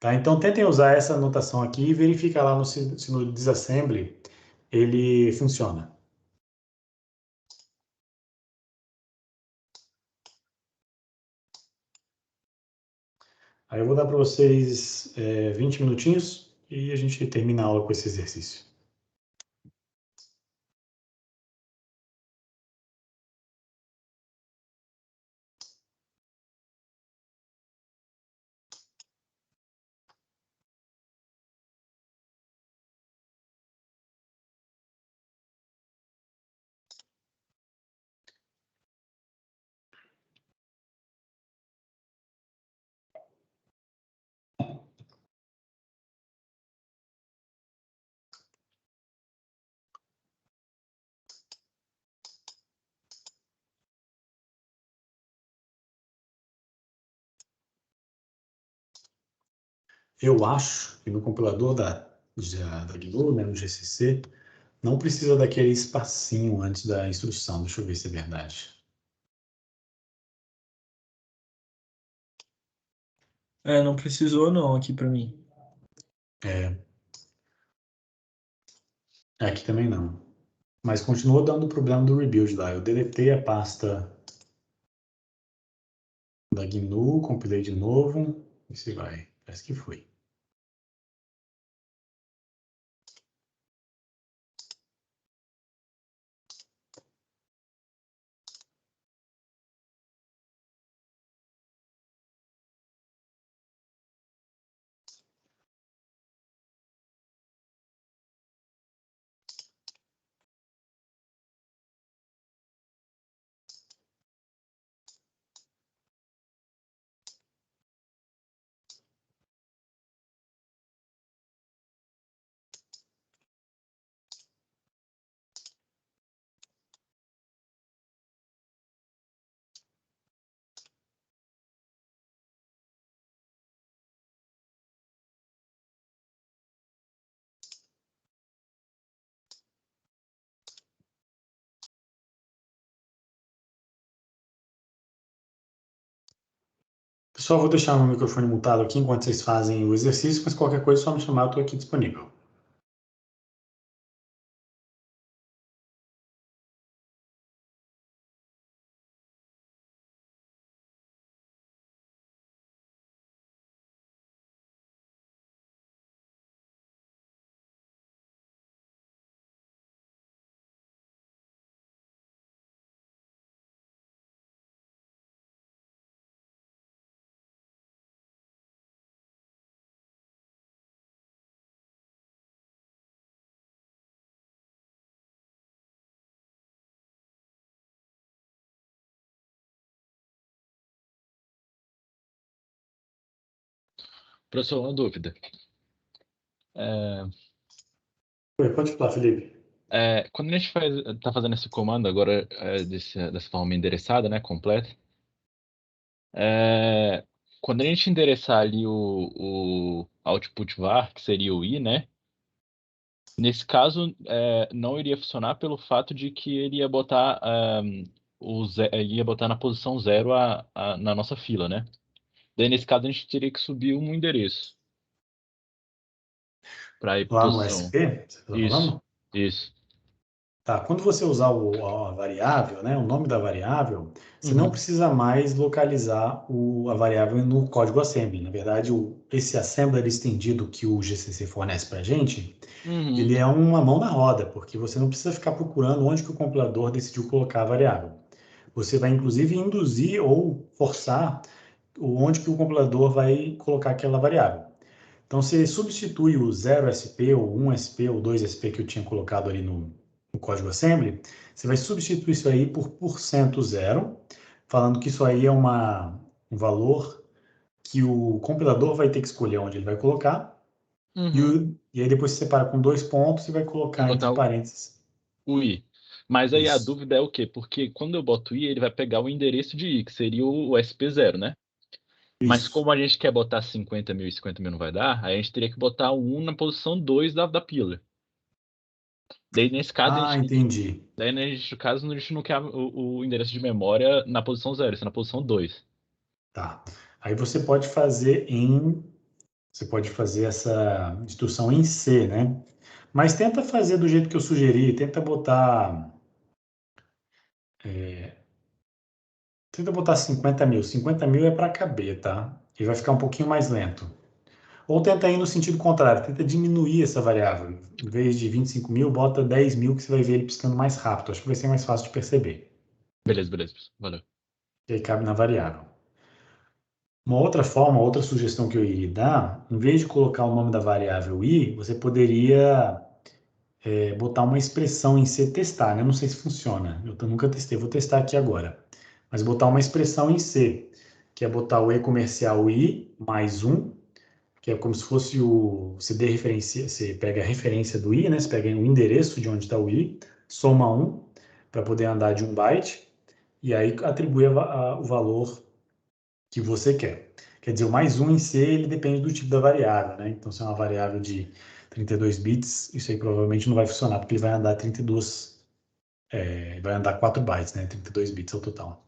Tá? Então, tentem usar essa anotação aqui e verifica lá se no disassembly ele funciona. Aí eu vou dar para vocês 20 minutinhos e a gente termina a aula com esse exercício. Eu acho que no compilador da GNU, né, no GCC, não precisa daquele espacinho antes da instrução. Deixa eu ver se é verdade. Não precisou não aqui para mim. Aqui também não. Mas continua dando o problema do rebuild lá. Eu deletei a pasta da GNU, compilei de novo. E se vai. Parece que foi. Pessoal, vou deixar meu microfone mutado aqui enquanto vocês fazem o exercício, mas qualquer coisa é só me chamar, eu estou aqui disponível. Professor, uma dúvida. É, Pode falar, Felipe. quando a gente tá fazendo esse comando agora dessa forma endereçada, né, completa, é, quando a gente endereçar ali o output var, que seria o i, né, nesse caso não iria funcionar pelo fato de que ele ia botar ele ia botar na posição 0 na nossa fila, né? Daí nesse caso a gente teria que subir um endereço para ir para Lá no posição. SP, você está Isso, falando? isso. Tá, quando você usar a variável, né, o nome da variável, você não Uhum, precisa mais localizar a variável no código assembly. Na verdade, esse assembler estendido que o GCC fornece para a gente, uhum, ele é uma mão na roda, porque você não precisa ficar procurando onde que o compilador decidiu colocar a variável. Você vai, inclusive, induzir ou forçar onde que o compilador vai colocar aquela variável. Então, você substitui o 0SP, ou 1SP, ou 2SP que eu tinha colocado ali no código assembly, você vai substituir isso aí por %0, falando que isso aí é um valor que o compilador vai ter que escolher onde ele vai colocar, uhum. e aí depois você separa com 2 pontos e vai E colocar entre botar parênteses. o i. Mas aí a Isso. dúvida é o quê? Porque quando eu boto i, ele vai pegar o endereço de i, que seria o SP0, né? Mas Isso. como a gente quer botar 50.000 e 50.000 não vai dar, aí a gente teria que botar o 1 na posição 2 da pila. Daí nesse caso a Ah, gente, entendi. daí nesse caso a gente não quer o endereço de memória na posição 0, isso é na posição 2. Tá. Aí você pode fazer essa instrução em C, né? Mas tenta fazer do jeito que eu sugeri, tenta botar 50.000. 50.000 é para caber, tá? E vai ficar um pouquinho mais lento. Ou tenta ir no sentido contrário, tenta diminuir essa variável. Em vez de 25.000, bota 10.000 que você vai ver ele piscando mais rápido. Acho que vai ser mais fácil de perceber. Beleza, beleza. Valeu. E aí cabe na variável. Uma outra forma, outra sugestão que eu iria dar, em vez de colocar o nome da variável i, você poderia botar uma expressão em C testar, né? Eu não sei se funciona, nunca testei, vou testar aqui agora. Mas botar uma expressão em C, que é botar o E comercial I mais um, que é como se fosse você dê referência, você pega a referência do I, né? Você pega o endereço de onde está o I, soma um, para poder andar de 1 byte, e aí atribui o valor que você quer. Quer dizer, o mais um em C, ele depende do tipo da variável, né? Então, se é uma variável de 32 bits, isso aí provavelmente não vai funcionar, porque ele vai andar 32, vai andar 4 bytes, né? 32 bits ao total.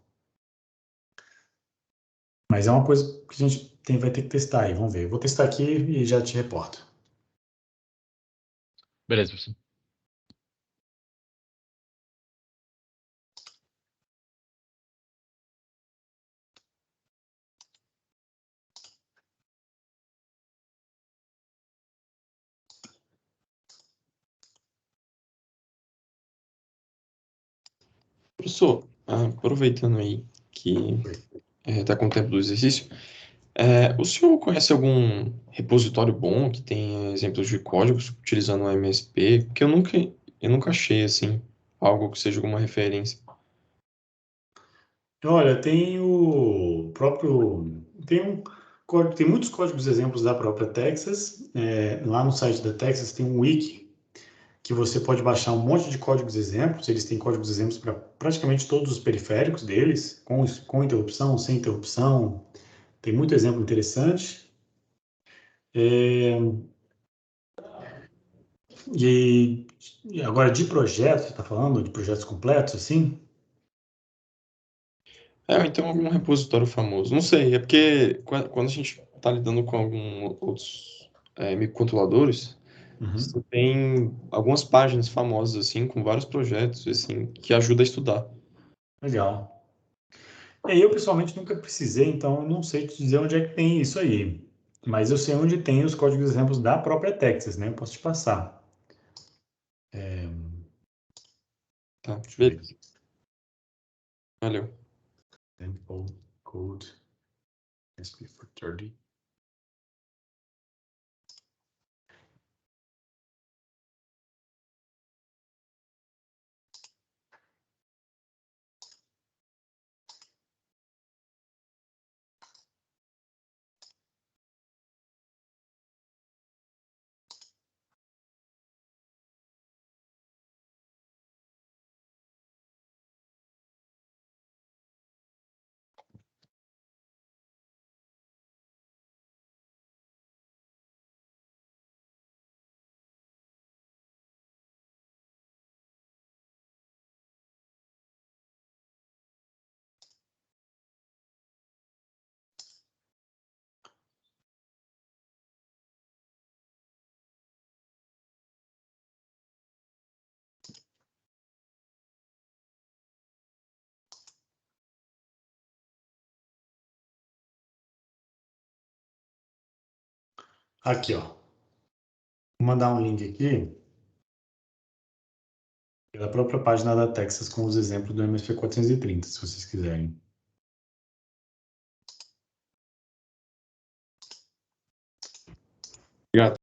Mas é uma coisa que a gente vai ter que testar aí, vamos ver. Eu vou testar aqui e já te reporto. Beleza, professor. Professor, aproveitando aí que está com o tempo do exercício, o senhor conhece algum repositório bom que tenha exemplos de códigos utilizando o MSP? Porque eu nunca achei assim algo que seja alguma referência. Olha, tem o próprio. Tem muitos códigos exemplos da própria Texas. Lá no site da Texas tem um wiki que você pode baixar um monte de códigos exemplos. Eles têm códigos exemplos para praticamente todos os periféricos deles, com interrupção, sem interrupção. Tem muito exemplo interessante. É, e, e agora de projetos, você está falando de projetos completos, assim? Então algum repositório famoso. Não sei, é porque quando a gente está lidando com alguns outros microcontroladores, Uhum. você tem algumas páginas famosas, assim, com vários projetos, assim, que ajuda a estudar. Legal. Eu pessoalmente nunca precisei, então eu não sei te dizer onde é que tem isso aí. Mas eu sei onde tem os códigos exemplos da própria Texas, né? Eu posso te passar. Tá, Deixa eu ver beleza. aqui. Valeu. Example code SP430. Aqui, ó. Vou mandar um link aqui da própria página da Texas com os exemplos do MSP 430, se vocês quiserem. Obrigado.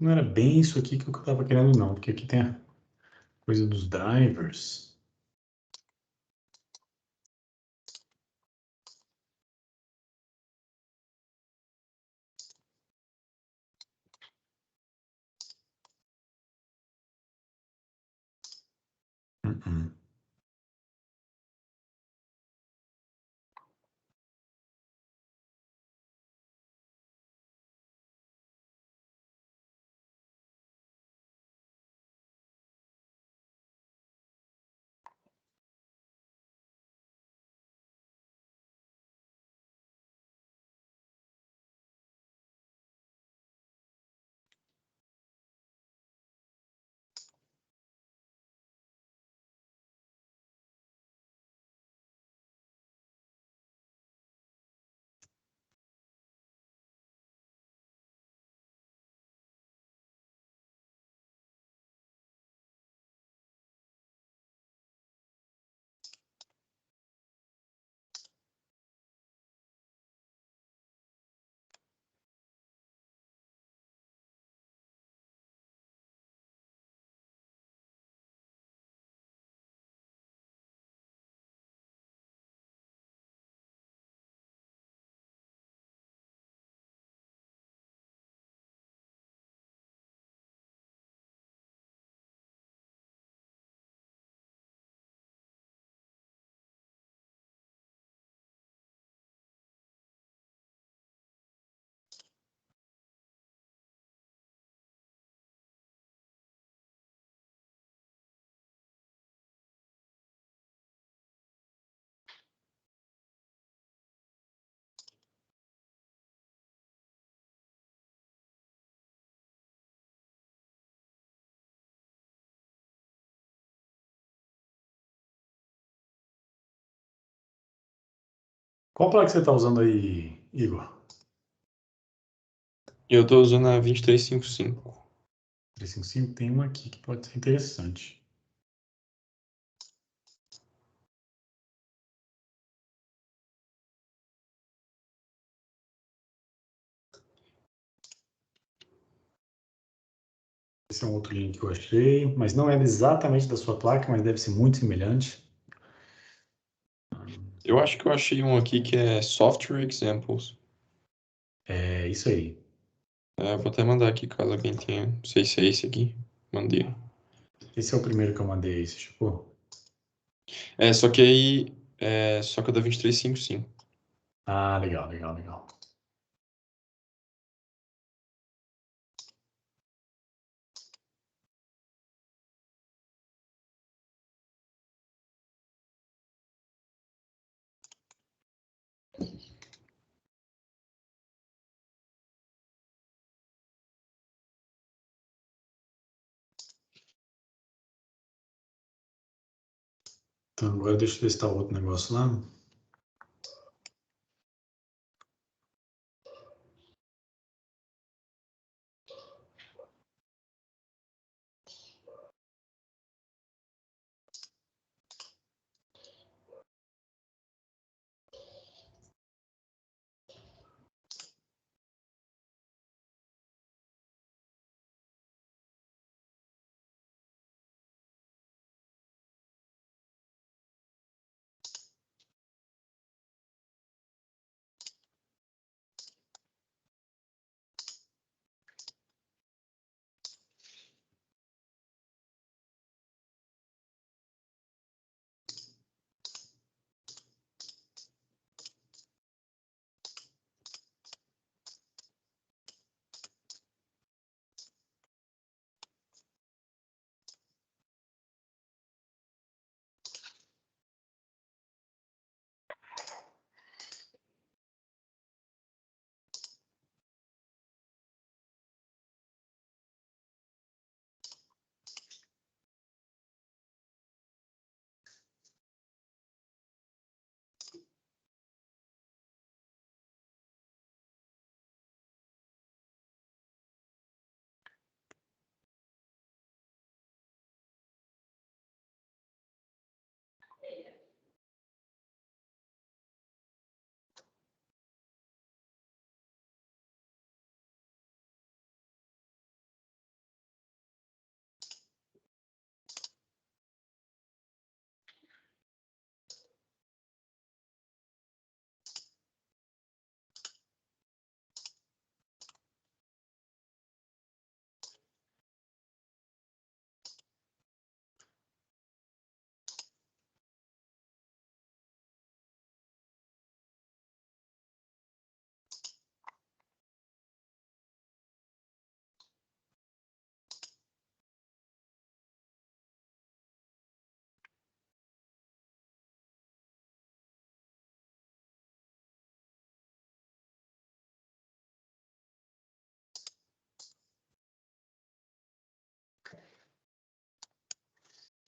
Não era bem isso aqui que eu estava querendo, não, porque aqui tem a coisa dos drivers. Uh-uh. Qual placa você está usando aí, Igor? Eu estou usando a 2355. 355 tem uma aqui que pode ser interessante. Esse é um outro link que eu achei, mas não é exatamente da sua placa, mas deve ser muito semelhante. Eu acho que eu achei um aqui que é Software Examples. É isso aí. Vou até mandar aqui caso alguém tenha. Não sei se é esse aqui. Mandei. Esse é o primeiro que eu mandei, esse tipo. Só que aí. Só que é da 2355. Ah, legal, legal, legal. Então, agora deixa eu ver se está outro negócio lá.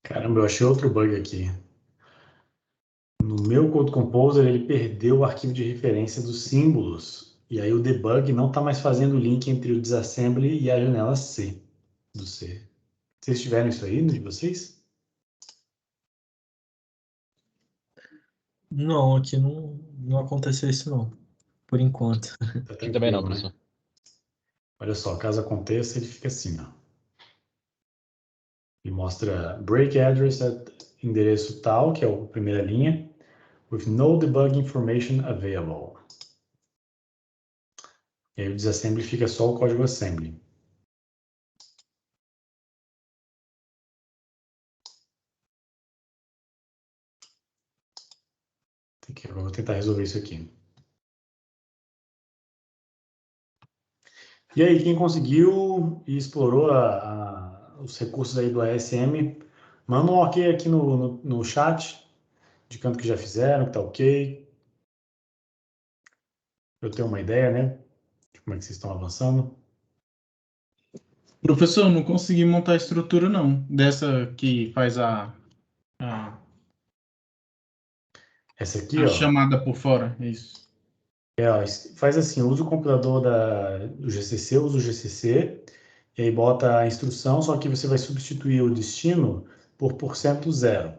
Caramba, eu achei outro bug aqui. No meu Code Composer, ele perdeu o arquivo de referência dos símbolos. E aí o debug não está mais fazendo o link entre o disassembly e a janela C do C. Vocês tiveram isso aí no de vocês? Não, aqui não aconteceu isso não, por enquanto. Tá Aqui também não, tranquilo, né? professor. Olha só, caso aconteça, ele fica assim, ó. Ele mostra break address at endereço tal, que é a primeira linha, with no debug information available. E aí o disassembly fica só o código assembly. Eu vou tentar resolver isso aqui. E aí, quem conseguiu e explorou os recursos aí do ASM, manda um ok aqui no chat, indicando que já fizeram, que tá ok. Eu tenho uma ideia, né, de como é que vocês estão avançando. Professor, não consegui montar a estrutura, não. Dessa que faz a, Essa aqui, a ó, chamada por fora. É isso. ó, faz assim, usa o compilador do GCC, usa o GCC, e aí bota a instrução, só que você vai substituir o destino por %0.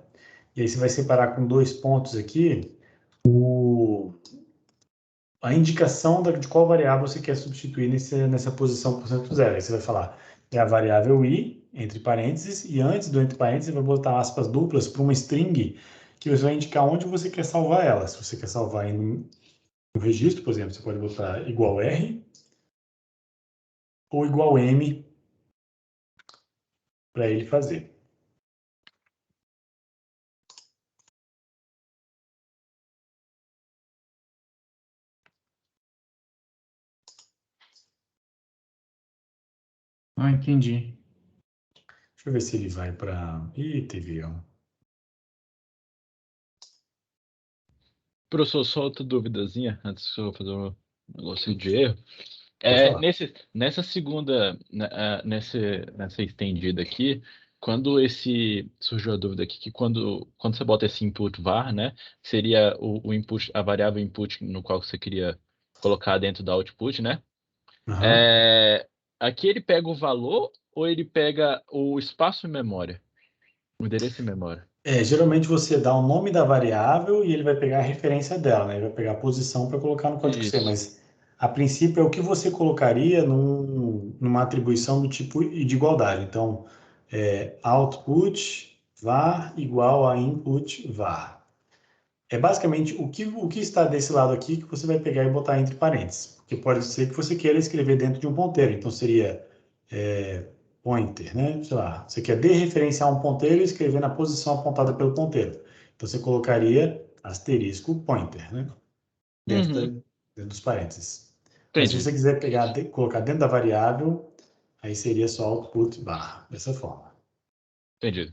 E aí você vai separar com 2 pontos aqui a indicação de qual variável você quer substituir nessa posição %0. Aí você vai falar, é a variável i, entre parênteses, e antes do entre parênteses, você vai botar aspas duplas para uma string que você vai indicar onde você quer salvar ela. Se você quer salvar em um registro, por exemplo, você pode botar igual R ou igual M para ele fazer. Ah, entendi. Deixa eu ver se ele vai para... Ih, teve ó. Professor, só outra duvidazinha, antes de eu fazer um negócio de erro. Pode falar. Nessa segunda, nessa estendida aqui, quando surgiu a dúvida aqui, que quando você bota esse input var, né, seria o input, a variável input no qual você queria colocar dentro da output, né? Aham. É, aqui ele pega o valor ou ele pega o espaço em memória? O endereço em memória. Geralmente você dá o nome da variável e ele vai pegar a referência dela, né? Ele vai pegar a posição para colocar no código C, Isso. mas a princípio é o que você colocaria numa atribuição do tipo de igualdade. Então, output var igual a input var. É basicamente o que está desse lado aqui que você vai pegar e botar entre parênteses. Porque pode ser que você queira escrever dentro de um ponteiro. Então, seria pointer, né? Sei lá, você quer referenciar um ponteiro e escrever na posição apontada pelo ponteiro. Então, você colocaria asterisco pointer, né? Dentro, Uhum, dentro dos parênteses. Mas se entendi, você quiser pegar, colocar dentro da variável, aí seria só output barra, dessa forma. entendi.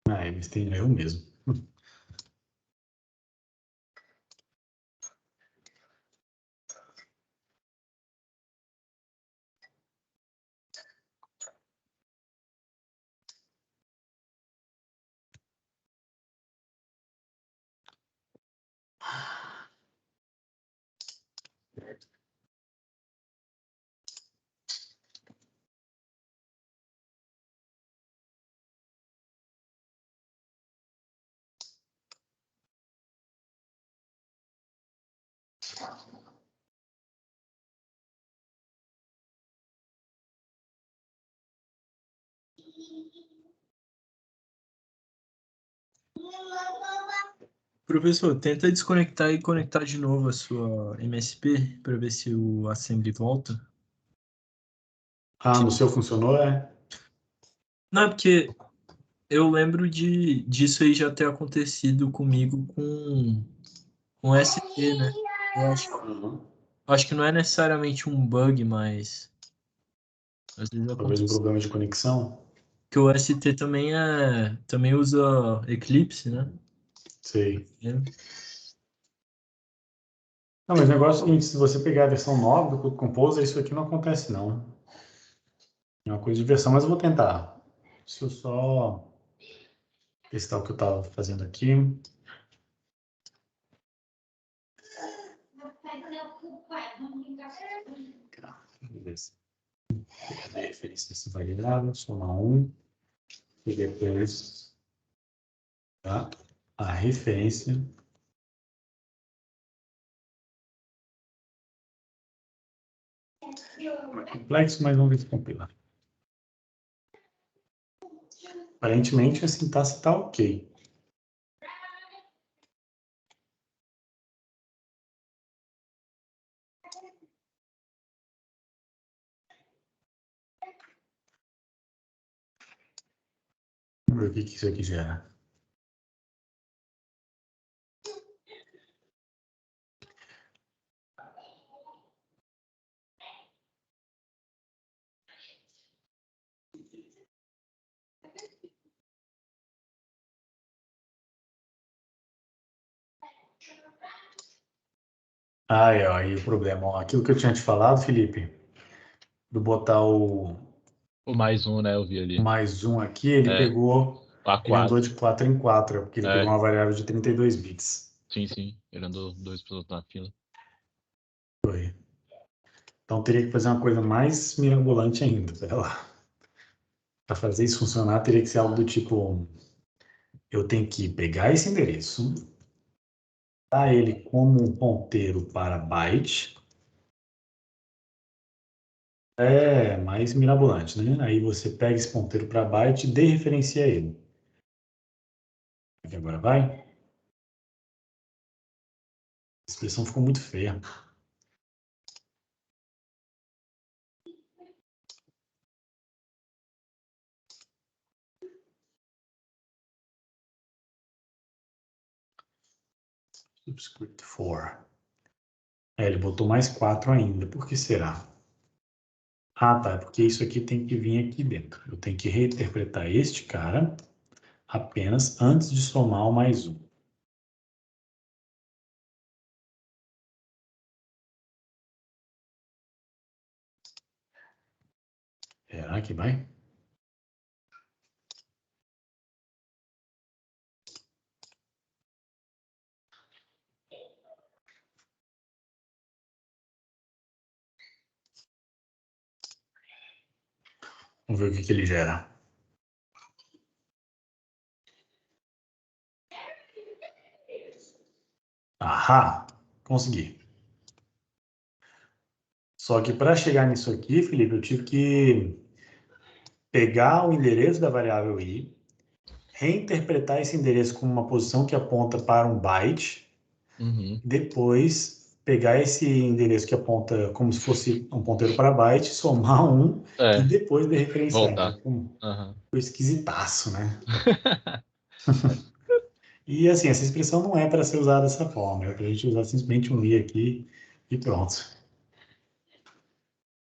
Ah, eles têm erro mesmo. Professor, tenta desconectar e conectar de novo a sua MSP para ver se o assembly volta. Ah, no seu funcionou, é? Não, é porque eu lembro disso aí já ter acontecido comigo com ST, né? Eu acho que não é necessariamente um bug, mas às vezes Talvez um acontece. problema de conexão. Que o ST também usa Eclipse, né? Sei. É. Não, mas o negócio é o seguinte, se você pegar a versão nova do Code Composer, isso aqui não acontece, não. É uma coisa de versão, mas eu vou tentar. Deixa eu só testar o que eu estava fazendo aqui. Beleza. A referência desse variável, somar 1. E depois a referência. É complexo, mas vamos ver se compila. Aparentemente a sintaxe está ok. Vamos ver o que isso aqui gera. Aí o problema. Ó, aquilo que eu tinha te falado, Felipe, do botar o O mais um, né? Eu vi ali. mais um aqui, ele É. pegou, ele andou A4. de 4 em 4, porque ele pegou uma variável de 32 bits. Sim. Ele andou 2 pilotos na fila. Foi. Então teria que fazer uma coisa mais mirabolante ainda, sei lá. Para fazer isso funcionar, teria que ser algo do tipo, eu tenho que pegar esse endereço, dar ele como um ponteiro para byte. É mais mirabolante, né? Aí você pega esse ponteiro para byte e dereferencia ele. Aqui agora vai. A expressão ficou muito feia. Subscript 4. Ele botou mais 4 ainda. Por que será? Ah, tá. Porque isso aqui tem que vir aqui dentro. Eu tenho que reinterpretar este cara apenas antes de somar o mais um. Será que vai? Vamos ver o que ele gera. Ahá! Consegui. Só que para chegar nisso aqui, Felipe, eu tive que pegar o endereço da variável i, reinterpretar esse endereço como uma posição que aponta para um byte, depois pegar esse endereço que aponta como se fosse um ponteiro para byte, somar um e depois dereferenciar. Voltar. Foi esquisitaço, né? E assim, essa expressão não é para ser usada dessa forma, é para a gente usar simplesmente um i aqui e pronto.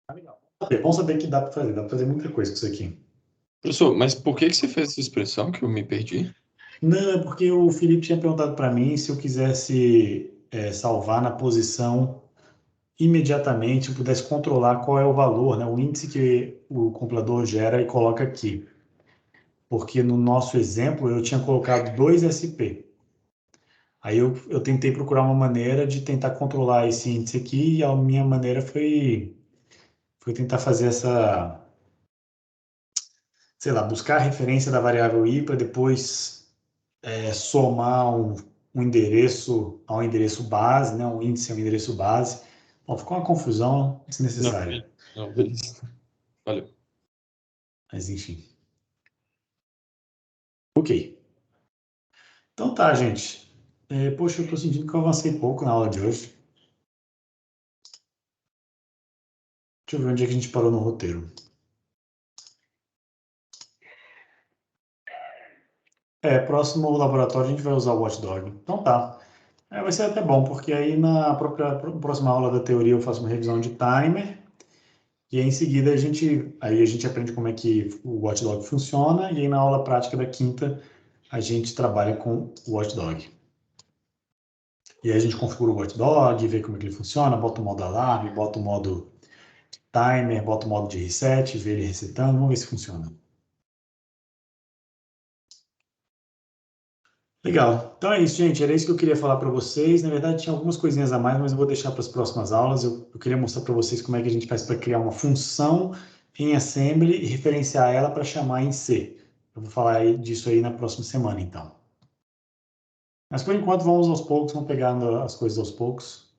Tá legal. É bom saber que dá para fazer muita coisa com isso aqui. Professor, mas por que você fez essa expressão que eu me perdi? Não, é porque o Felipe tinha perguntado para mim se eu quisesse salvar na posição imediatamente, eu pudesse controlar qual é o valor, né, o índice que o compilador gera e coloca aqui. Porque no nosso exemplo eu tinha colocado 2 SP. Aí eu tentei procurar uma maneira de tentar controlar esse índice aqui e a minha maneira foi tentar fazer essa, sei lá, buscar a referência da variável i para depois somar um endereço ao endereço base, né? Um índice ao endereço base. Bom, ficou uma confusão desnecessária. Não, beleza. Valeu. Mas, enfim. Ok. Então tá, gente. Poxa, eu tô sentindo que eu avancei pouco na aula de hoje. Deixa eu ver onde é que a gente parou no roteiro. Próximo laboratório a gente vai usar o Watchdog. Então tá. Vai ser até bom, porque aí na próxima aula da teoria eu faço uma revisão de timer, e aí em seguida a gente aprende como é que o Watchdog funciona, e aí na aula prática da quinta a gente trabalha com o Watchdog. E aí a gente configura o Watchdog, vê como é que ele funciona, bota o modo alarme, bota o modo timer, bota o modo de reset, vê ele resetando, vamos ver se funciona. Legal. Então é isso, gente. Era isso que eu queria falar para vocês. Na verdade, tinha algumas coisinhas a mais, mas eu vou deixar para as próximas aulas. Eu queria mostrar para vocês como é que a gente faz para criar uma função em assembly e referenciar ela para chamar em C. Eu vou falar disso aí na próxima semana, então. Mas por enquanto, vamos aos poucos, vamos pegando as coisas aos poucos.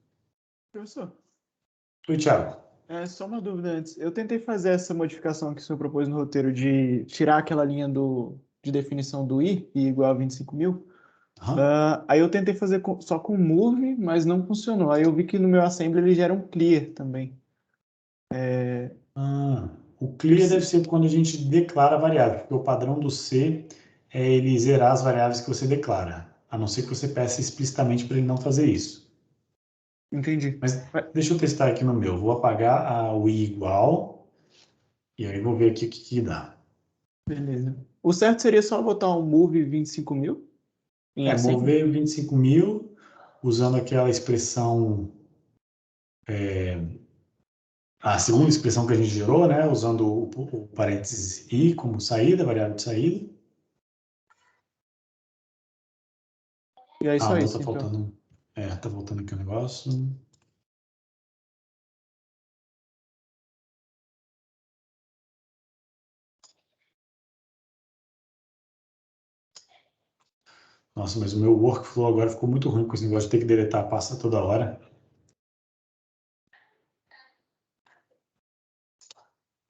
Professor, Oi, Thiago. só uma dúvida antes. Eu tentei fazer essa modificação que o senhor propôs no roteiro de tirar aquela linha de definição do I igual a 25.000. Aham. Aí eu tentei fazer só com move, mas não funcionou. Aí eu vi que no meu assembly ele gera um clear também. O clear deve ser quando a gente declara a variável, porque o padrão do C é ele zerar as variáveis que você declara, a não ser que você peça explicitamente para ele não fazer isso. Entendi. Mas deixa eu testar aqui no meu. Vou apagar o i igual e aí vou ver aqui o que dá. Beleza. O certo seria só botar um move 25.000 em assembly? Mover 25.000 usando aquela expressão, a segunda expressão que a gente gerou, né? Usando o parênteses i como saída, variável de saída. E aí só Não, isso, tá então. faltando. Tá faltando aqui um negócio. Nossa, mas o meu workflow agora ficou muito ruim com esse negócio de ter que deletar a pasta toda hora.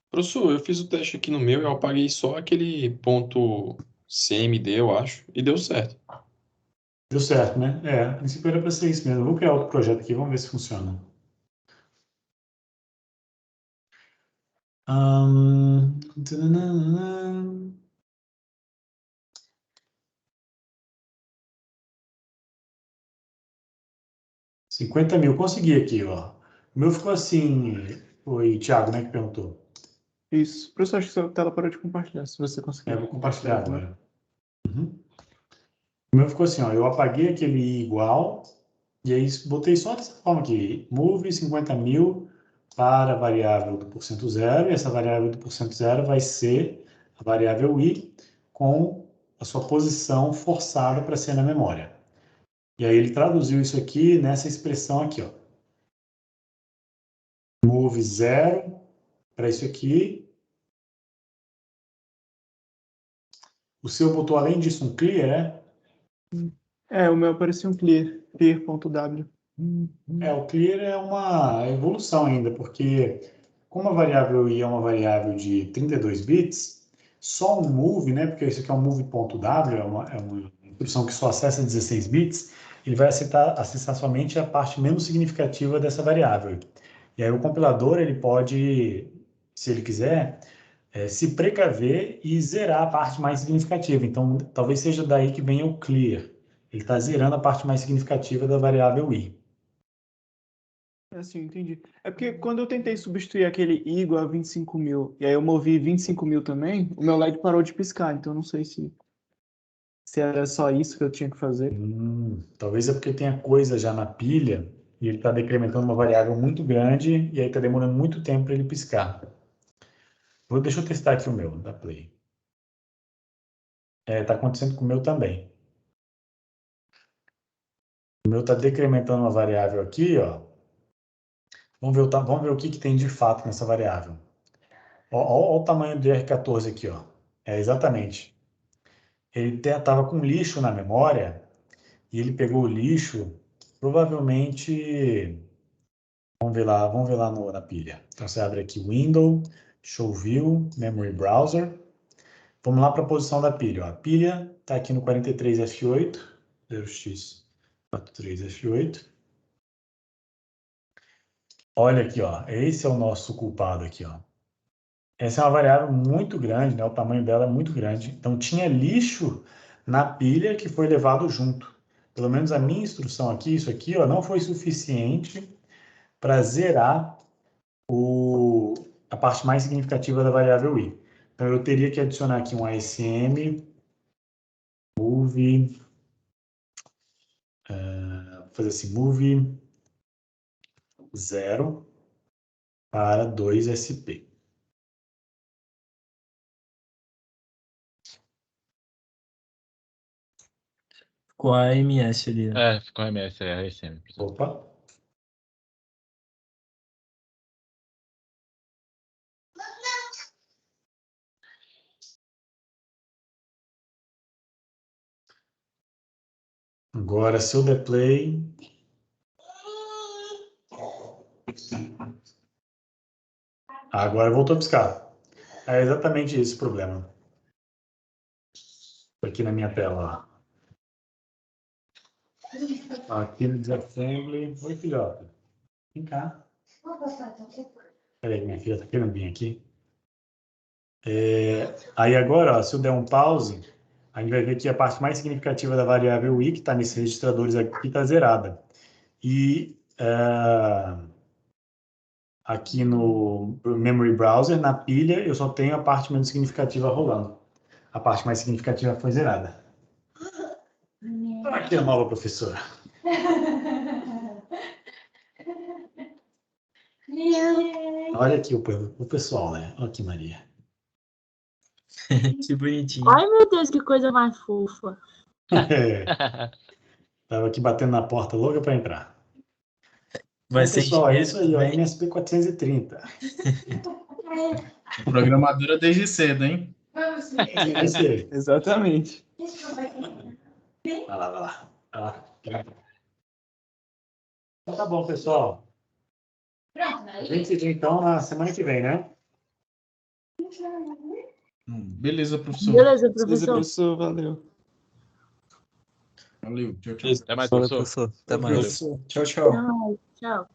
Professor, eu fiz o teste aqui no meu e eu apaguei só aquele ponto CMD, eu acho, e deu certo. Deu certo, né? A princípio era para ser isso mesmo. Eu vou criar outro projeto aqui, vamos ver se funciona. Tananana. 50.000, consegui aqui, ó. O meu ficou assim. Foi Thiago, né, que perguntou. Isso. Professor, acho que sua tela parou de compartilhar, se você conseguir Vou compartilhar também. agora. Uhum. O meu ficou assim, ó. Eu apaguei aquele i igual e aí botei só dessa forma aqui. Move 50.000 para a variável do porcento zero, e essa variável do porcento zero vai ser a variável i com a sua posição forçada para ser na memória. E aí ele traduziu isso aqui nessa expressão aqui, ó. Move 0 para isso aqui. O seu botou, além disso, um clear, O meu apareceu um clear.w. o clear é uma evolução ainda, porque como a variável i é uma variável de 32 bits, só um move, né, porque isso aqui é um move.w, é uma instrução que só acessa 16 bits, ele vai acessar somente a parte menos significativa dessa variável. E aí o compilador, ele pode, se ele quiser, se precaver e zerar a parte mais significativa. Então, talvez seja daí que venha o clear. Ele está zerando a parte mais significativa da variável i. Assim, entendi. É porque quando eu tentei substituir aquele i igual a 25.000, e aí eu movi 25.000 também, o meu LED parou de piscar, então eu não sei se era só isso que eu tinha que fazer. Talvez é porque tenha coisa já na pilha e ele está decrementando uma variável muito grande e aí está demorando muito tempo para ele piscar. Deixa eu testar aqui o meu, da Play. Está acontecendo com o meu também. O meu está decrementando uma variável aqui, ó. Vamos ver o que tem de fato nessa variável. Olha o tamanho do R14 aqui, ó. Exatamente. Ele estava com lixo na memória e ele pegou o lixo, provavelmente... Vamos ver lá na pilha. Então, você abre aqui Window, Show View, Memory Browser. Vamos lá para a posição da pilha. Ó. A pilha está aqui no 43F8, 0x43F8. Olha aqui, ó. Esse é o nosso culpado aqui, ó. Essa é uma variável muito grande, né? O tamanho dela é muito grande. Então, tinha lixo na pilha que foi levado junto. Pelo menos a minha instrução aqui, isso aqui, ó, não foi suficiente para zerar a parte mais significativa da variável i. Então, eu teria que adicionar aqui um ASM move, fazer assim, move 0 para 2SP. Com a AMS ali, né? Ficou MS, ASM. Opa. Agora, se eu der play... Agora voltou a piscar. É exatamente esse o problema. Aqui na minha tela. Ó. Aqui no Disassembly. Oi, filhota. Vem cá. Peraí, minha filha tá querendo vir aqui. Aí agora, ó, se eu der um pause, a gente vai ver que a parte mais significativa da variável i, que está nesses registradores aqui, está zerada. E aqui no Memory Browser, na pilha, eu só tenho a parte menos significativa rolando. A parte mais significativa foi zerada. Aqui a nova professora. Olha aqui o pessoal, né? Olha aqui, Maria. Que bonitinho. Ai, meu Deus, que coisa mais fofa. Tava aqui batendo na porta, louca para entrar. Vai Então, ser pessoal, é engenheiro isso aí, ó, também. MSP 430. Programadora desde cedo, hein? Vai ser. Exatamente. Vai lá, vai lá. Vai lá. Então tá bom, pessoal. A gente se vê então na semana que vem, né? Beleza, professor. Beleza, Beleza, professor. professor, valeu. Valeu. Tchau, tchau. Até mais, Fala, professor. professor. Até Valeu. mais. Tchau, tchau. Tchau.